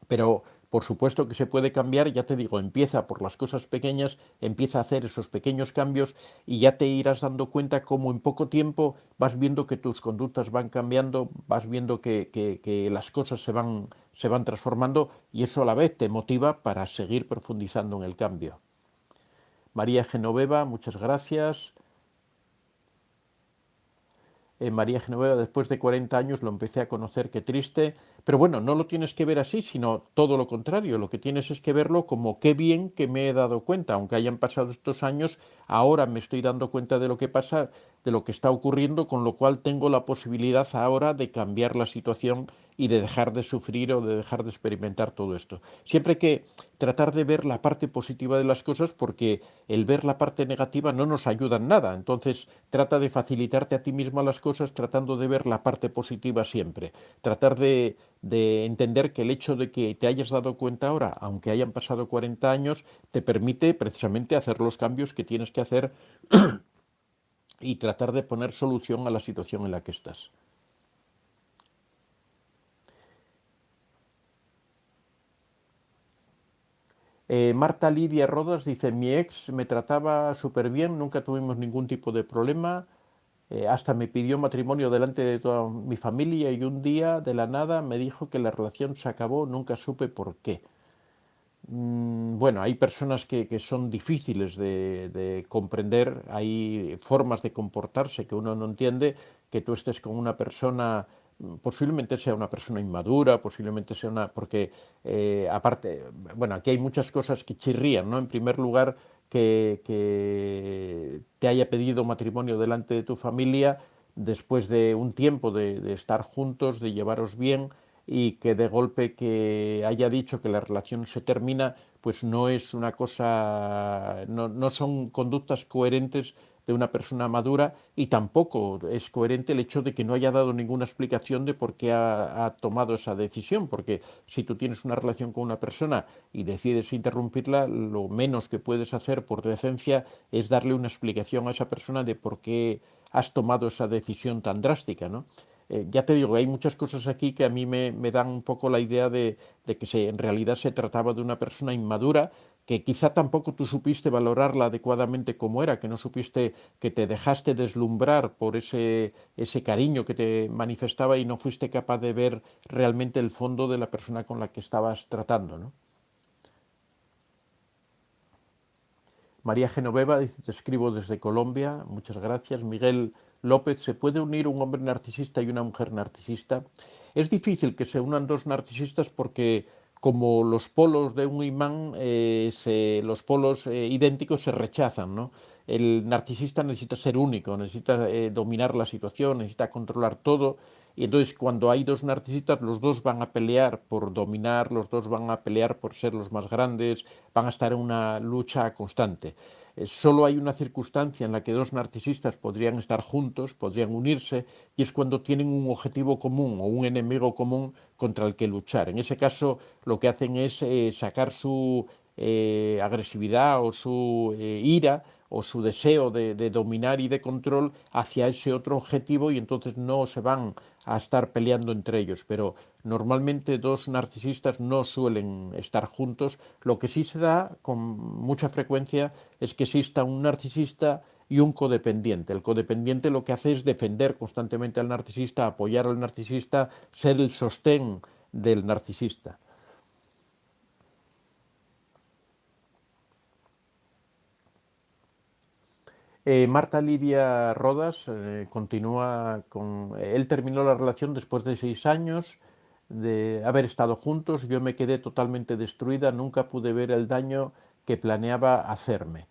Pero por supuesto que se puede cambiar, ya te digo, empieza por las cosas pequeñas, empieza a hacer esos pequeños cambios y ya te irás dando cuenta cómo en poco tiempo vas viendo que tus conductas van cambiando, vas viendo que las cosas se van transformando, y eso a la vez te motiva para seguir profundizando en el cambio. María Genoveva, muchas gracias. María Genoveva, después de 40 años lo empecé a conocer, qué triste. Pero bueno, no lo tienes que ver así, sino todo lo contrario. Lo que tienes es que verlo como qué bien que me he dado cuenta. Aunque hayan pasado estos años, ahora me estoy dando cuenta de lo que pasa, de lo que está ocurriendo, con lo cual tengo la posibilidad ahora de cambiar la situación y de dejar de sufrir o de dejar de experimentar todo esto. Siempre hay que tratar de ver la parte positiva de las cosas, porque el ver la parte negativa no nos ayuda en nada. Entonces trata de facilitarte a ti mismo las cosas tratando de ver la parte positiva siempre. Tratar de entender que el hecho de que te hayas dado cuenta ahora, aunque hayan pasado 40 años, te permite precisamente hacer los cambios que tienes que hacer y tratar de poner solución a la situación en la que estás. Marta Lidia Rodas dice, mi ex me trataba súper bien, nunca tuvimos ningún tipo de problema, hasta me pidió matrimonio delante de toda mi familia y un día de la nada me dijo que la relación se acabó, nunca supe por qué. Bueno, hay personas que son difíciles de comprender, hay formas de comportarse que uno no entiende, que tú estés con una persona, posiblemente sea una persona inmadura, posiblemente sea una... porque aparte, bueno, aquí hay muchas cosas que chirrían, ¿no? En primer lugar, que te haya pedido matrimonio delante de tu familia después de un tiempo de estar juntos, de llevaros bien, y que de golpe que haya dicho que la relación se termina, pues no es una cosa, no son conductas coherentes de una persona madura, y tampoco es coherente el hecho de que no haya dado ninguna explicación de por qué ha tomado esa decisión, porque si tú tienes una relación con una persona y decides interrumpirla, lo menos que puedes hacer por decencia es darle una explicación a esa persona de por qué has tomado esa decisión tan drástica, ¿no? Ya te digo, hay muchas cosas aquí que a mí me dan un poco la idea de que en realidad se trataba de una persona inmadura que quizá tampoco tú supiste valorarla adecuadamente como era, que no supiste, que te dejaste deslumbrar por ese cariño que te manifestaba y no fuiste capaz de ver realmente el fondo de la persona con la que estabas tratando, ¿no? María Genoveva dice, te escribo desde Colombia, muchas gracias. Miguel López, ¿se puede unir un hombre narcisista y una mujer narcisista? Es difícil que se unan dos narcisistas porque como los polos de un imán, los polos idénticos se rechazan, ¿no? El narcisista necesita ser único, necesita dominar la situación, necesita controlar todo. Y entonces cuando hay dos narcisistas, los dos van a pelear por dominar, los dos van a pelear por ser los más grandes, van a estar en una lucha constante. Solo hay una circunstancia en la que dos narcisistas podrían estar juntos, podrían unirse, y es cuando tienen un objetivo común o un enemigo común contra el que luchar. En ese caso, lo que hacen es sacar su agresividad o su ira o su deseo de dominar y de control hacia ese otro objetivo y entonces no se van a estar peleando entre ellos. Pero normalmente dos narcisistas no suelen estar juntos. Lo que sí se da con mucha frecuencia es que exista un narcisista y un codependiente. El codependiente lo que hace es defender constantemente al narcisista, apoyar al narcisista, ser el sostén del narcisista. Marta Lidia Rodas continúa con... Él terminó la relación después de 6 años de haber estado juntos. Yo me quedé totalmente destruida, nunca pude ver el daño que planeaba hacerme.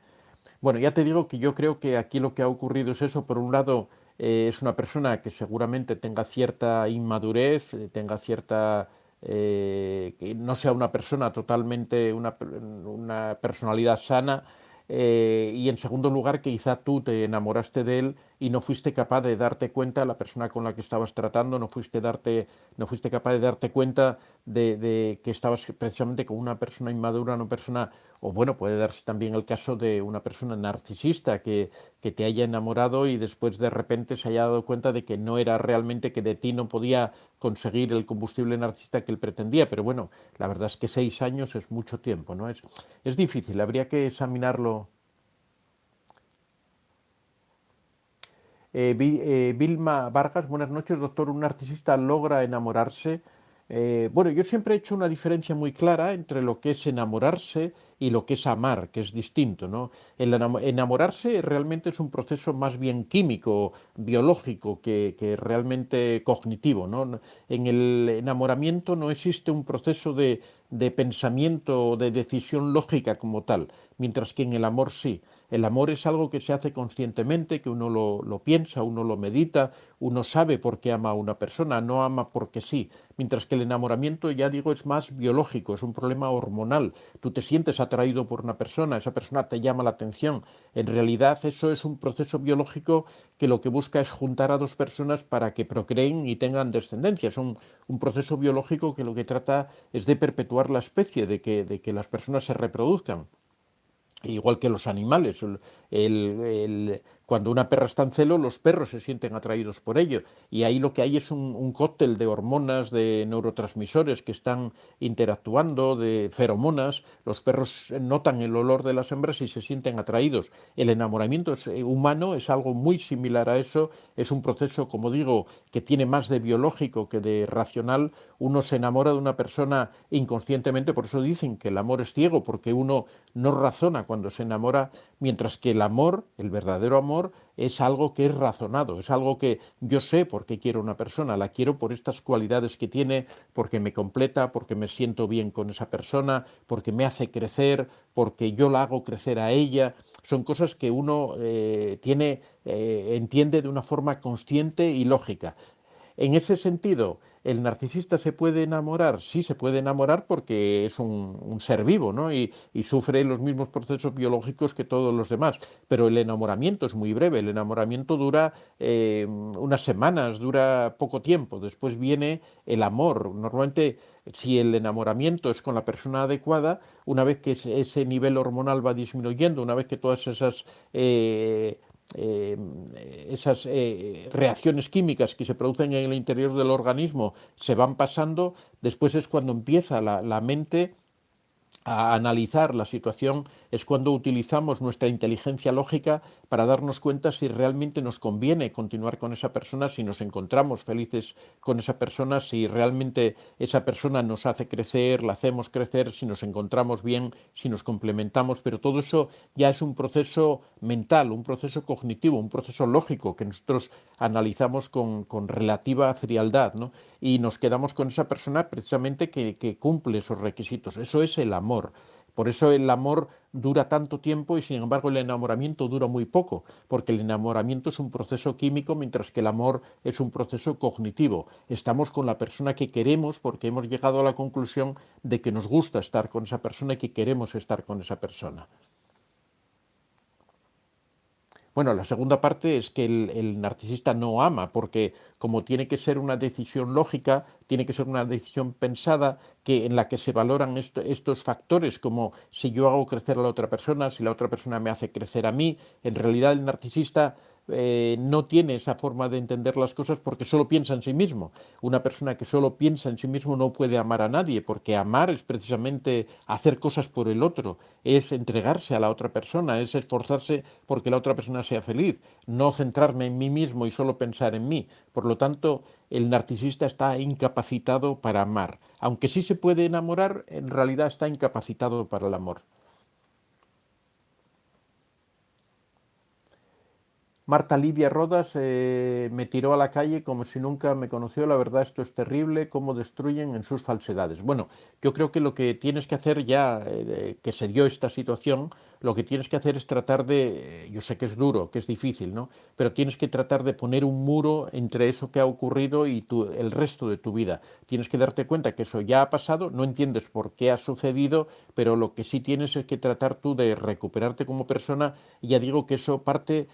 Bueno, ya te digo que yo creo que aquí lo que ha ocurrido es eso. Por un lado, es una persona que seguramente tenga cierta inmadurez, tenga cierta... que no sea una persona totalmente, una personalidad sana, y en segundo lugar que quizá tú te enamoraste de él y no fuiste capaz de darte cuenta, la persona con la que estabas tratando, no fuiste capaz de darte cuenta de que estabas precisamente con una persona inmadura, una persona, o bueno, puede darse también el caso de una persona narcisista que te haya enamorado y después de repente se haya dado cuenta de que no era realmente, que de ti no podía conseguir el combustible narcisista que él pretendía. Pero bueno, la verdad es que 6 años es mucho tiempo, ¿no? Es difícil, habría que examinarlo. Vilma Vargas, buenas noches, doctor. ¿Un narcisista logra enamorarse? Bueno, yo siempre he hecho una diferencia muy clara entre lo que es enamorarse y lo que es amar, que es distinto, ¿no? El enamorarse realmente es un proceso más bien químico, biológico, que realmente cognitivo, ¿no? En el enamoramiento no existe un proceso de pensamiento o de decisión lógica como tal, mientras que en el amor sí. El amor es algo que se hace conscientemente, que uno lo piensa, uno lo medita, uno sabe por qué ama a una persona, no ama porque sí. Mientras que el enamoramiento, ya digo, es más biológico, es un problema hormonal. Tú te sientes atraído por una persona, esa persona te llama la atención. En realidad eso es un proceso biológico que lo que busca es juntar a dos personas para que procreen y tengan descendencia. Es un proceso biológico que lo que trata es de perpetuar la especie, de que las personas se reproduzcan igual que los animales. Cuando una perra está en celo, los perros se sienten atraídos por ello. Y ahí lo que hay es un cóctel de hormonas, de neurotransmisores que están interactuando, de feromonas. Los perros notan el olor de las hembras y se sienten atraídos. El enamoramiento humano es algo muy similar a eso. Es un proceso, como digo, que tiene más de biológico que de racional. Uno se enamora de una persona inconscientemente, por eso dicen que el amor es ciego, porque uno no razona cuando se enamora, mientras que el amor, el verdadero amor, es algo que es razonado, es algo que yo sé por qué quiero una persona, la quiero por estas cualidades que tiene, porque me completa, porque me siento bien con esa persona, porque me hace crecer, porque yo la hago crecer a ella. Son cosas que uno entiende de una forma consciente y lógica. En ese sentido, ¿el narcisista se puede enamorar? Sí, se puede enamorar porque es un ser vivo, ¿no? Y sufre los mismos procesos biológicos que todos los demás. Pero el enamoramiento es muy breve. El enamoramiento dura unas semanas, dura poco tiempo. Después viene el amor. Normalmente, si el enamoramiento es con la persona adecuada, una vez que ese nivel hormonal va disminuyendo, una vez que todas eh, eh, esas reacciones químicas que se producen en el interior del organismo se van pasando, después es cuando empieza la mente a analizar la situación es cuando utilizamos nuestra inteligencia lógica para darnos cuenta si realmente nos conviene continuar con esa persona, si nos encontramos felices con esa persona, si realmente esa persona nos hace crecer, la hacemos crecer, si nos encontramos bien, si nos complementamos, pero todo eso ya es un proceso mental, un proceso cognitivo, un proceso lógico que nosotros analizamos con relativa frialdad, ¿no? Y nos quedamos con esa persona precisamente que cumple esos requisitos. Eso es el amor. Por eso el amor dura tanto tiempo y sin embargo el enamoramiento dura muy poco, porque el enamoramiento es un proceso químico mientras que el amor es un proceso cognitivo. Estamos con la persona que queremos porque hemos llegado a la conclusión de que nos gusta estar con esa persona y que queremos estar con esa persona. Bueno, la segunda parte es que el narcisista no ama, porque como tiene que ser una decisión lógica, tiene que ser una decisión pensada, en la que se valoran estos factores, como si yo hago crecer a la otra persona, si la otra persona me hace crecer a mí. En realidad el narcisista no tiene esa forma de entender las cosas porque solo piensa en sí mismo. Una persona que solo piensa en sí mismo no puede amar a nadie, porque amar es precisamente hacer cosas por el otro, es entregarse a la otra persona, es esforzarse porque la otra persona sea feliz, no centrarme en mí mismo y solo pensar en mí. Por lo tanto, el narcisista está incapacitado para amar. Aunque sí se puede enamorar, en realidad está incapacitado para el amor. Marta Livia Rodas me tiró a la calle como si nunca me conoció. La verdad, esto es terrible, cómo destruyen en sus falsedades. Bueno, yo creo que lo que tienes que hacer ya que se dio esta situación, lo que tienes que hacer es tratar de, yo sé que es duro, que es difícil, ¿no? Pero tienes que tratar de poner un muro entre eso que ha ocurrido y el resto de tu vida. Tienes que darte cuenta que eso ya ha pasado, no entiendes por qué ha sucedido, pero lo que sí tienes es que tratar tú de recuperarte como persona. Y ya digo que eso parte,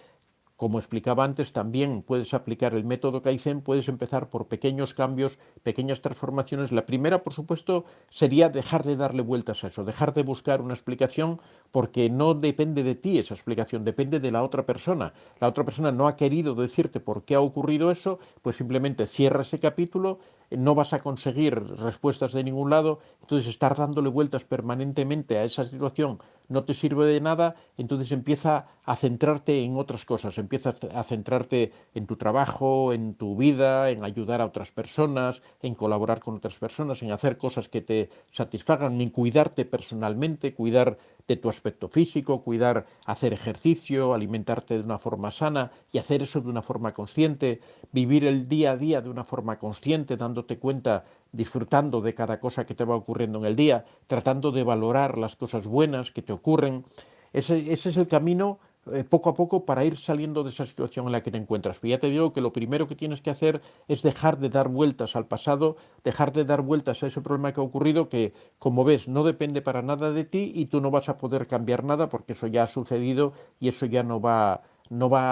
como explicaba antes, también puedes aplicar el método Kaizen, puedes empezar por pequeños cambios, pequeñas transformaciones. La primera, por supuesto, sería dejar de darle vueltas a eso, dejar de buscar una explicación, porque no depende de ti esa explicación, depende de la otra persona. La otra persona no ha querido decirte por qué ha ocurrido eso, pues simplemente cierra ese capítulo, no vas a conseguir respuestas de ningún lado, entonces estar dándole vueltas permanentemente a esa situación no te sirve de nada, entonces empieza a centrarte en otras cosas, empieza a centrarte en tu trabajo, en tu vida, en ayudar a otras personas, en colaborar con otras personas, en hacer cosas que te satisfagan, en cuidarte personalmente, cuidar de tu aspecto físico, cuidar, hacer ejercicio, alimentarte de una forma sana y hacer eso de una forma consciente, vivir el día a día de una forma consciente, dándote cuenta, disfrutando de cada cosa que te va ocurriendo en el día, tratando de valorar las cosas buenas que te ocurren. Ese es el camino poco a poco para ir saliendo de esa situación en la que te encuentras. Pero ya te digo que lo primero que tienes que hacer es dejar de dar vueltas al pasado, dejar de dar vueltas a ese problema que ha ocurrido, que como ves no depende para nada de ti y tú no vas a poder cambiar nada porque eso ya ha sucedido y eso ya no va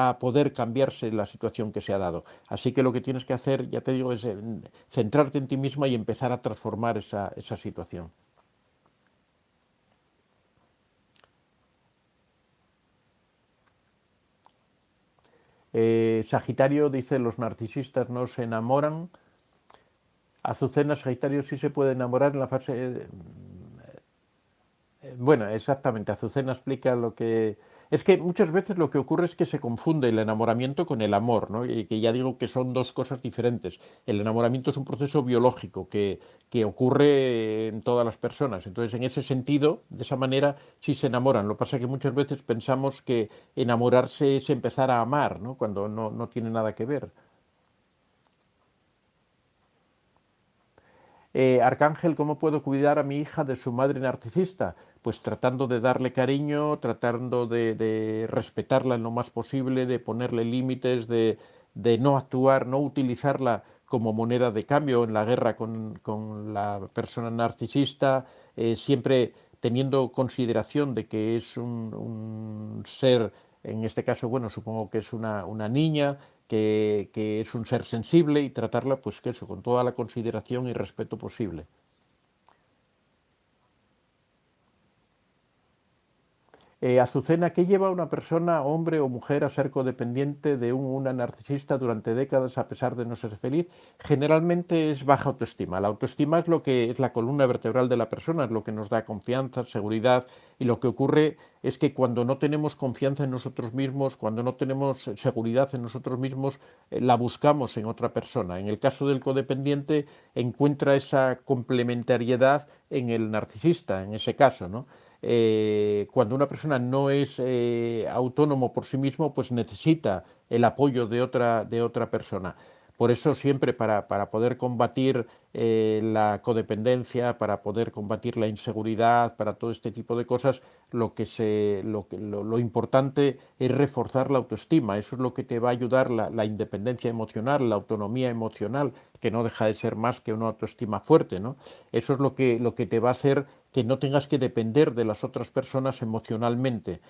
a poder cambiarse la situación que se ha dado. Así que lo que tienes que hacer, ya te digo, es centrarte en ti misma y empezar a transformar esa situación. Sagitario dice, los narcisistas no se enamoran. Azucena Sagitario sí se puede enamorar en la fase... bueno, exactamente, Azucena explica lo que... Es que muchas veces lo que ocurre es que se confunde el enamoramiento con el amor, ¿no? Y que ya digo que son dos cosas diferentes. El enamoramiento es un proceso biológico que ocurre en todas las personas. Entonces, en ese sentido, de esa manera, sí se enamoran. Lo que pasa es que muchas veces pensamos que enamorarse es empezar a amar, ¿no? Cuando no tiene nada que ver. Arcángel, ¿cómo puedo cuidar a mi hija de su madre narcisista? Pues tratando de darle cariño, tratando de respetarla en lo más posible, de ponerle límites, de no actuar, no utilizarla como moneda de cambio en la guerra con la persona narcisista, siempre teniendo consideración de que es un ser, en este caso, bueno, supongo que es una niña, que es un ser sensible y tratarla, pues que eso, con toda la consideración y respeto posible. Azucena, ¿qué lleva a una persona, hombre o mujer, a ser codependiente de una narcisista durante décadas a pesar de no ser feliz? Generalmente es baja autoestima. La autoestima es lo que es la columna vertebral de la persona, es lo que nos da confianza, seguridad, y lo que ocurre es que cuando no tenemos confianza en nosotros mismos, cuando no tenemos seguridad en nosotros mismos, la buscamos en otra persona. En el caso del codependiente encuentra esa complementariedad en el narcisista, en ese caso, ¿no? Cuando una persona no es autónomo por sí mismo, pues necesita el apoyo de otra persona. Por eso siempre para poder combatir la codependencia, para poder combatir la inseguridad, para todo este tipo de cosas, lo importante es reforzar la autoestima. Eso es lo que te va a ayudar la independencia emocional, la autonomía emocional, que no deja de ser más que una autoestima fuerte, ¿no? Eso es lo que te va a hacer que no tengas que depender de las otras personas emocionalmente.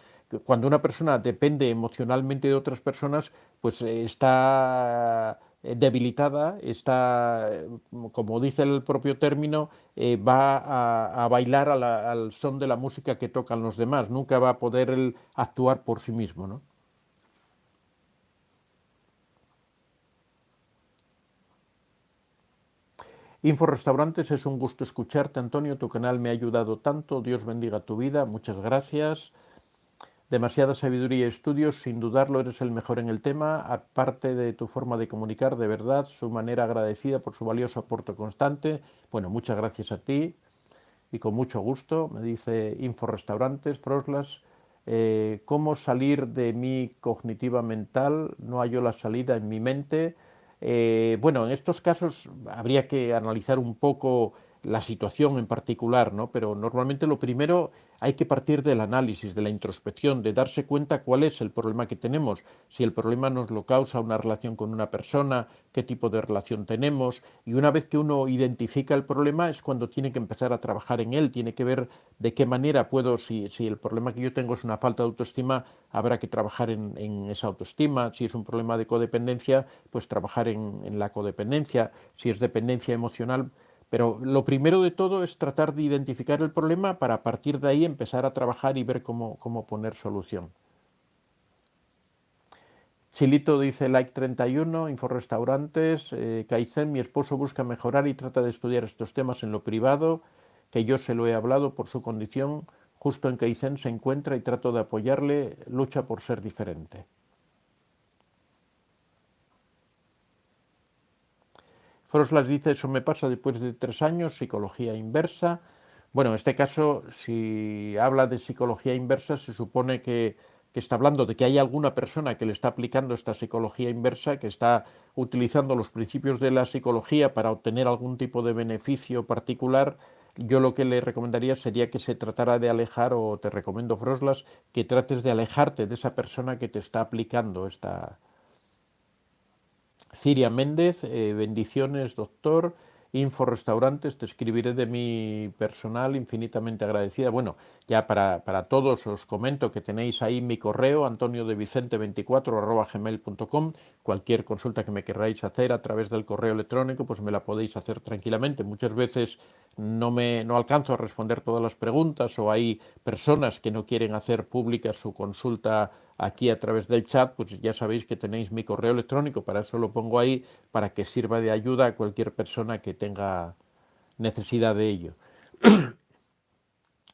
Cuando una persona depende emocionalmente de otras personas, pues está debilitada, está, como dice el propio término, va a bailar al son de la música que tocan los demás, nunca va a poder él actuar por sí mismo, ¿no? Info Restaurantes, es un gusto escucharte, Antonio, tu canal me ha ayudado tanto, Dios bendiga tu vida, muchas gracias. Demasiada sabiduría y estudios, sin dudarlo eres el mejor en el tema, aparte de tu forma de comunicar, de verdad, su manera agradecida por su valioso aporte constante. Bueno, muchas gracias a ti y con mucho gusto. Me dice Info Restaurantes, Froslas, ¿cómo salir de mi cognitiva mental? No hallo la salida en mi mente. Bueno, en estos casos habría que analizar un poco la situación en particular, ¿no? Pero normalmente lo primero hay que partir del análisis, de la introspección, de darse cuenta cuál es el problema que tenemos, si el problema nos lo causa una relación con una persona, qué tipo de relación tenemos, y una vez que uno identifica el problema es cuando tiene que empezar a trabajar en él, tiene que ver de qué manera puedo, si el problema que yo tengo es una falta de autoestima, habrá que trabajar en esa autoestima, si es un problema de codependencia, pues trabajar en la codependencia, si es dependencia emocional, pero lo primero de todo es tratar de identificar el problema para a partir de ahí empezar a trabajar y ver cómo poner solución. Chilito dice like 31, Inforrestaurantes, Kaizen, mi esposo busca mejorar y trata de estudiar estos temas en lo privado, que yo se lo he hablado por su condición, justo en Kaizen se encuentra y trato de apoyarle, lucha por ser diferente. Froslas dice, eso me pasa después de 3 años, psicología inversa. Bueno, en este caso, si habla de psicología inversa, se supone que está hablando de que hay alguna persona que le está aplicando esta psicología inversa, que está utilizando los principios de la psicología para obtener algún tipo de beneficio particular. Yo lo que le recomendaría sería que se tratara de alejar, o te recomiendo, Froslas, que trates de alejarte de esa persona que te está aplicando esta, Ciria Méndez, bendiciones, doctor. Info Restaurantes, te escribiré de mi personal, infinitamente agradecida. Bueno, ya para todos os comento que tenéis ahí mi correo, antoniodevicente24@gmail.com. Cualquier consulta que me queráis hacer a través del correo electrónico, pues me la podéis hacer tranquilamente. Muchas veces no alcanzo a responder todas las preguntas, o hay personas que no quieren hacer pública su consulta aquí a través del chat, pues ya sabéis que tenéis mi correo electrónico, para eso lo pongo ahí, para que sirva de ayuda a cualquier persona que tenga necesidad de ello.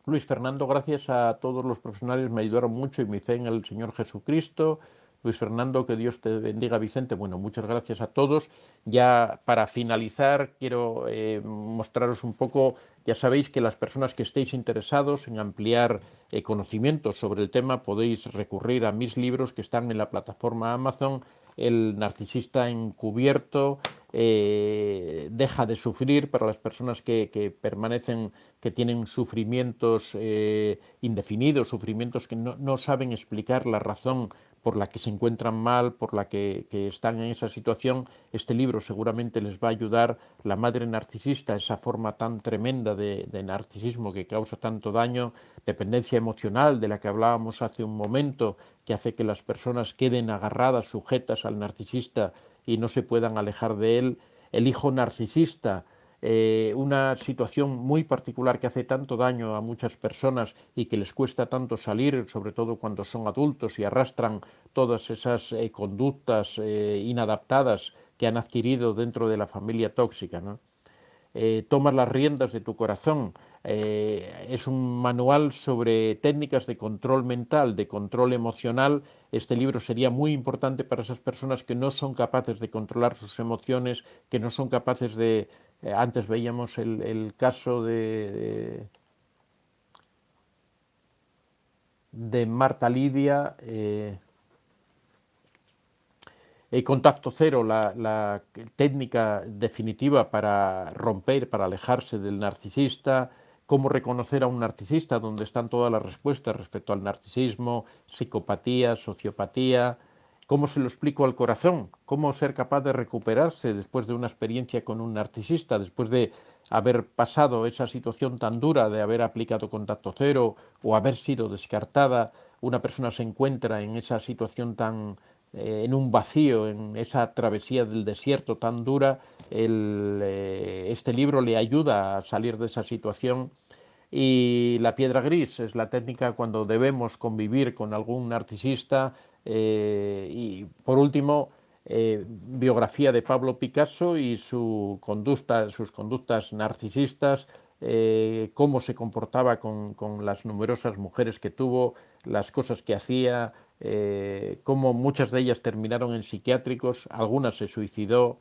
Luis Fernando, gracias a todos los profesionales, me ayudaron mucho y mi fe en el Señor Jesucristo. Luis Fernando, que Dios te bendiga, Vicente. Bueno, muchas gracias a todos. Ya para finalizar, quiero mostraros un poco, ya sabéis que las personas que estéis interesados en ampliar conocimientos sobre el tema, podéis recurrir a mis libros que están en la plataforma Amazon, El narcisista encubierto, Deja de sufrir, para las personas que permanecen, que tienen sufrimientos indefinidos, sufrimientos que no saben explicar la razón por la que se encuentran mal, por la que están en esa situación. Este libro seguramente les va a ayudar. La madre narcisista, esa forma tan tremenda de narcisismo que causa tanto daño, dependencia emocional de la que hablábamos hace un momento, que hace que las personas queden agarradas, sujetas al narcisista y no se puedan alejar de él. El hijo narcisista, una situación muy particular que hace tanto daño a muchas personas y que les cuesta tanto salir, sobre todo cuando son adultos y arrastran todas esas conductas inadaptadas que han adquirido dentro de la familia tóxica, ¿no? Tomas las riendas de tu corazón. Es un manual sobre técnicas de control mental, de control emocional. Este libro sería muy importante para esas personas que no son capaces de controlar sus emociones, que no son capaces de... antes veíamos el caso de Marta Lidia. Contacto cero, la técnica definitiva para romper, para alejarse del narcisista, cómo reconocer a un narcisista, donde están todas las respuestas respecto al narcisismo, psicopatía, sociopatía, cómo se lo explico al corazón, cómo ser capaz de recuperarse después de una experiencia con un narcisista, después de haber pasado esa situación tan dura de haber aplicado contacto cero o haber sido descartada, una persona se encuentra en esa situación tan en un vacío, en esa travesía del desierto tan dura, este libro le ayuda a salir de esa situación. Y la piedra gris es la técnica cuando debemos convivir con algún narcisista. Y por último, biografía de Pablo Picasso y sus conductas narcisistas, cómo se comportaba con las numerosas mujeres que tuvo, las cosas que hacía, cómo muchas de ellas terminaron en psiquiátricos, algunas se suicidó.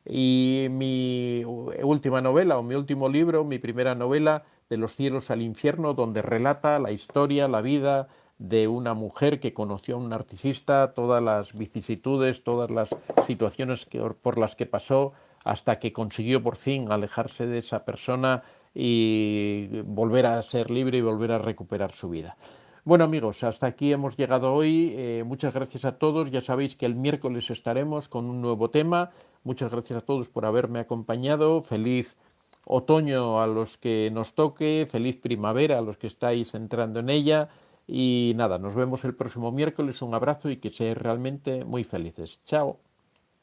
Y mi última novela, o mi último libro, mi primera novela, De los cielos al infierno, donde relata la historia, la vida de una mujer que conoció a un narcisista, todas las vicisitudes, todas las situaciones por las que pasó, hasta que consiguió por fin alejarse de esa persona y volver a ser libre y volver a recuperar su vida. Bueno amigos, hasta aquí hemos llegado hoy. Muchas gracias a todos. Ya sabéis que el miércoles estaremos con un nuevo tema. Muchas gracias a todos por haberme acompañado. Feliz otoño a los que nos toque, feliz primavera a los que estáis entrando en ella. Y nada, nos vemos el próximo miércoles. Un abrazo y que seáis realmente muy felices. Chao.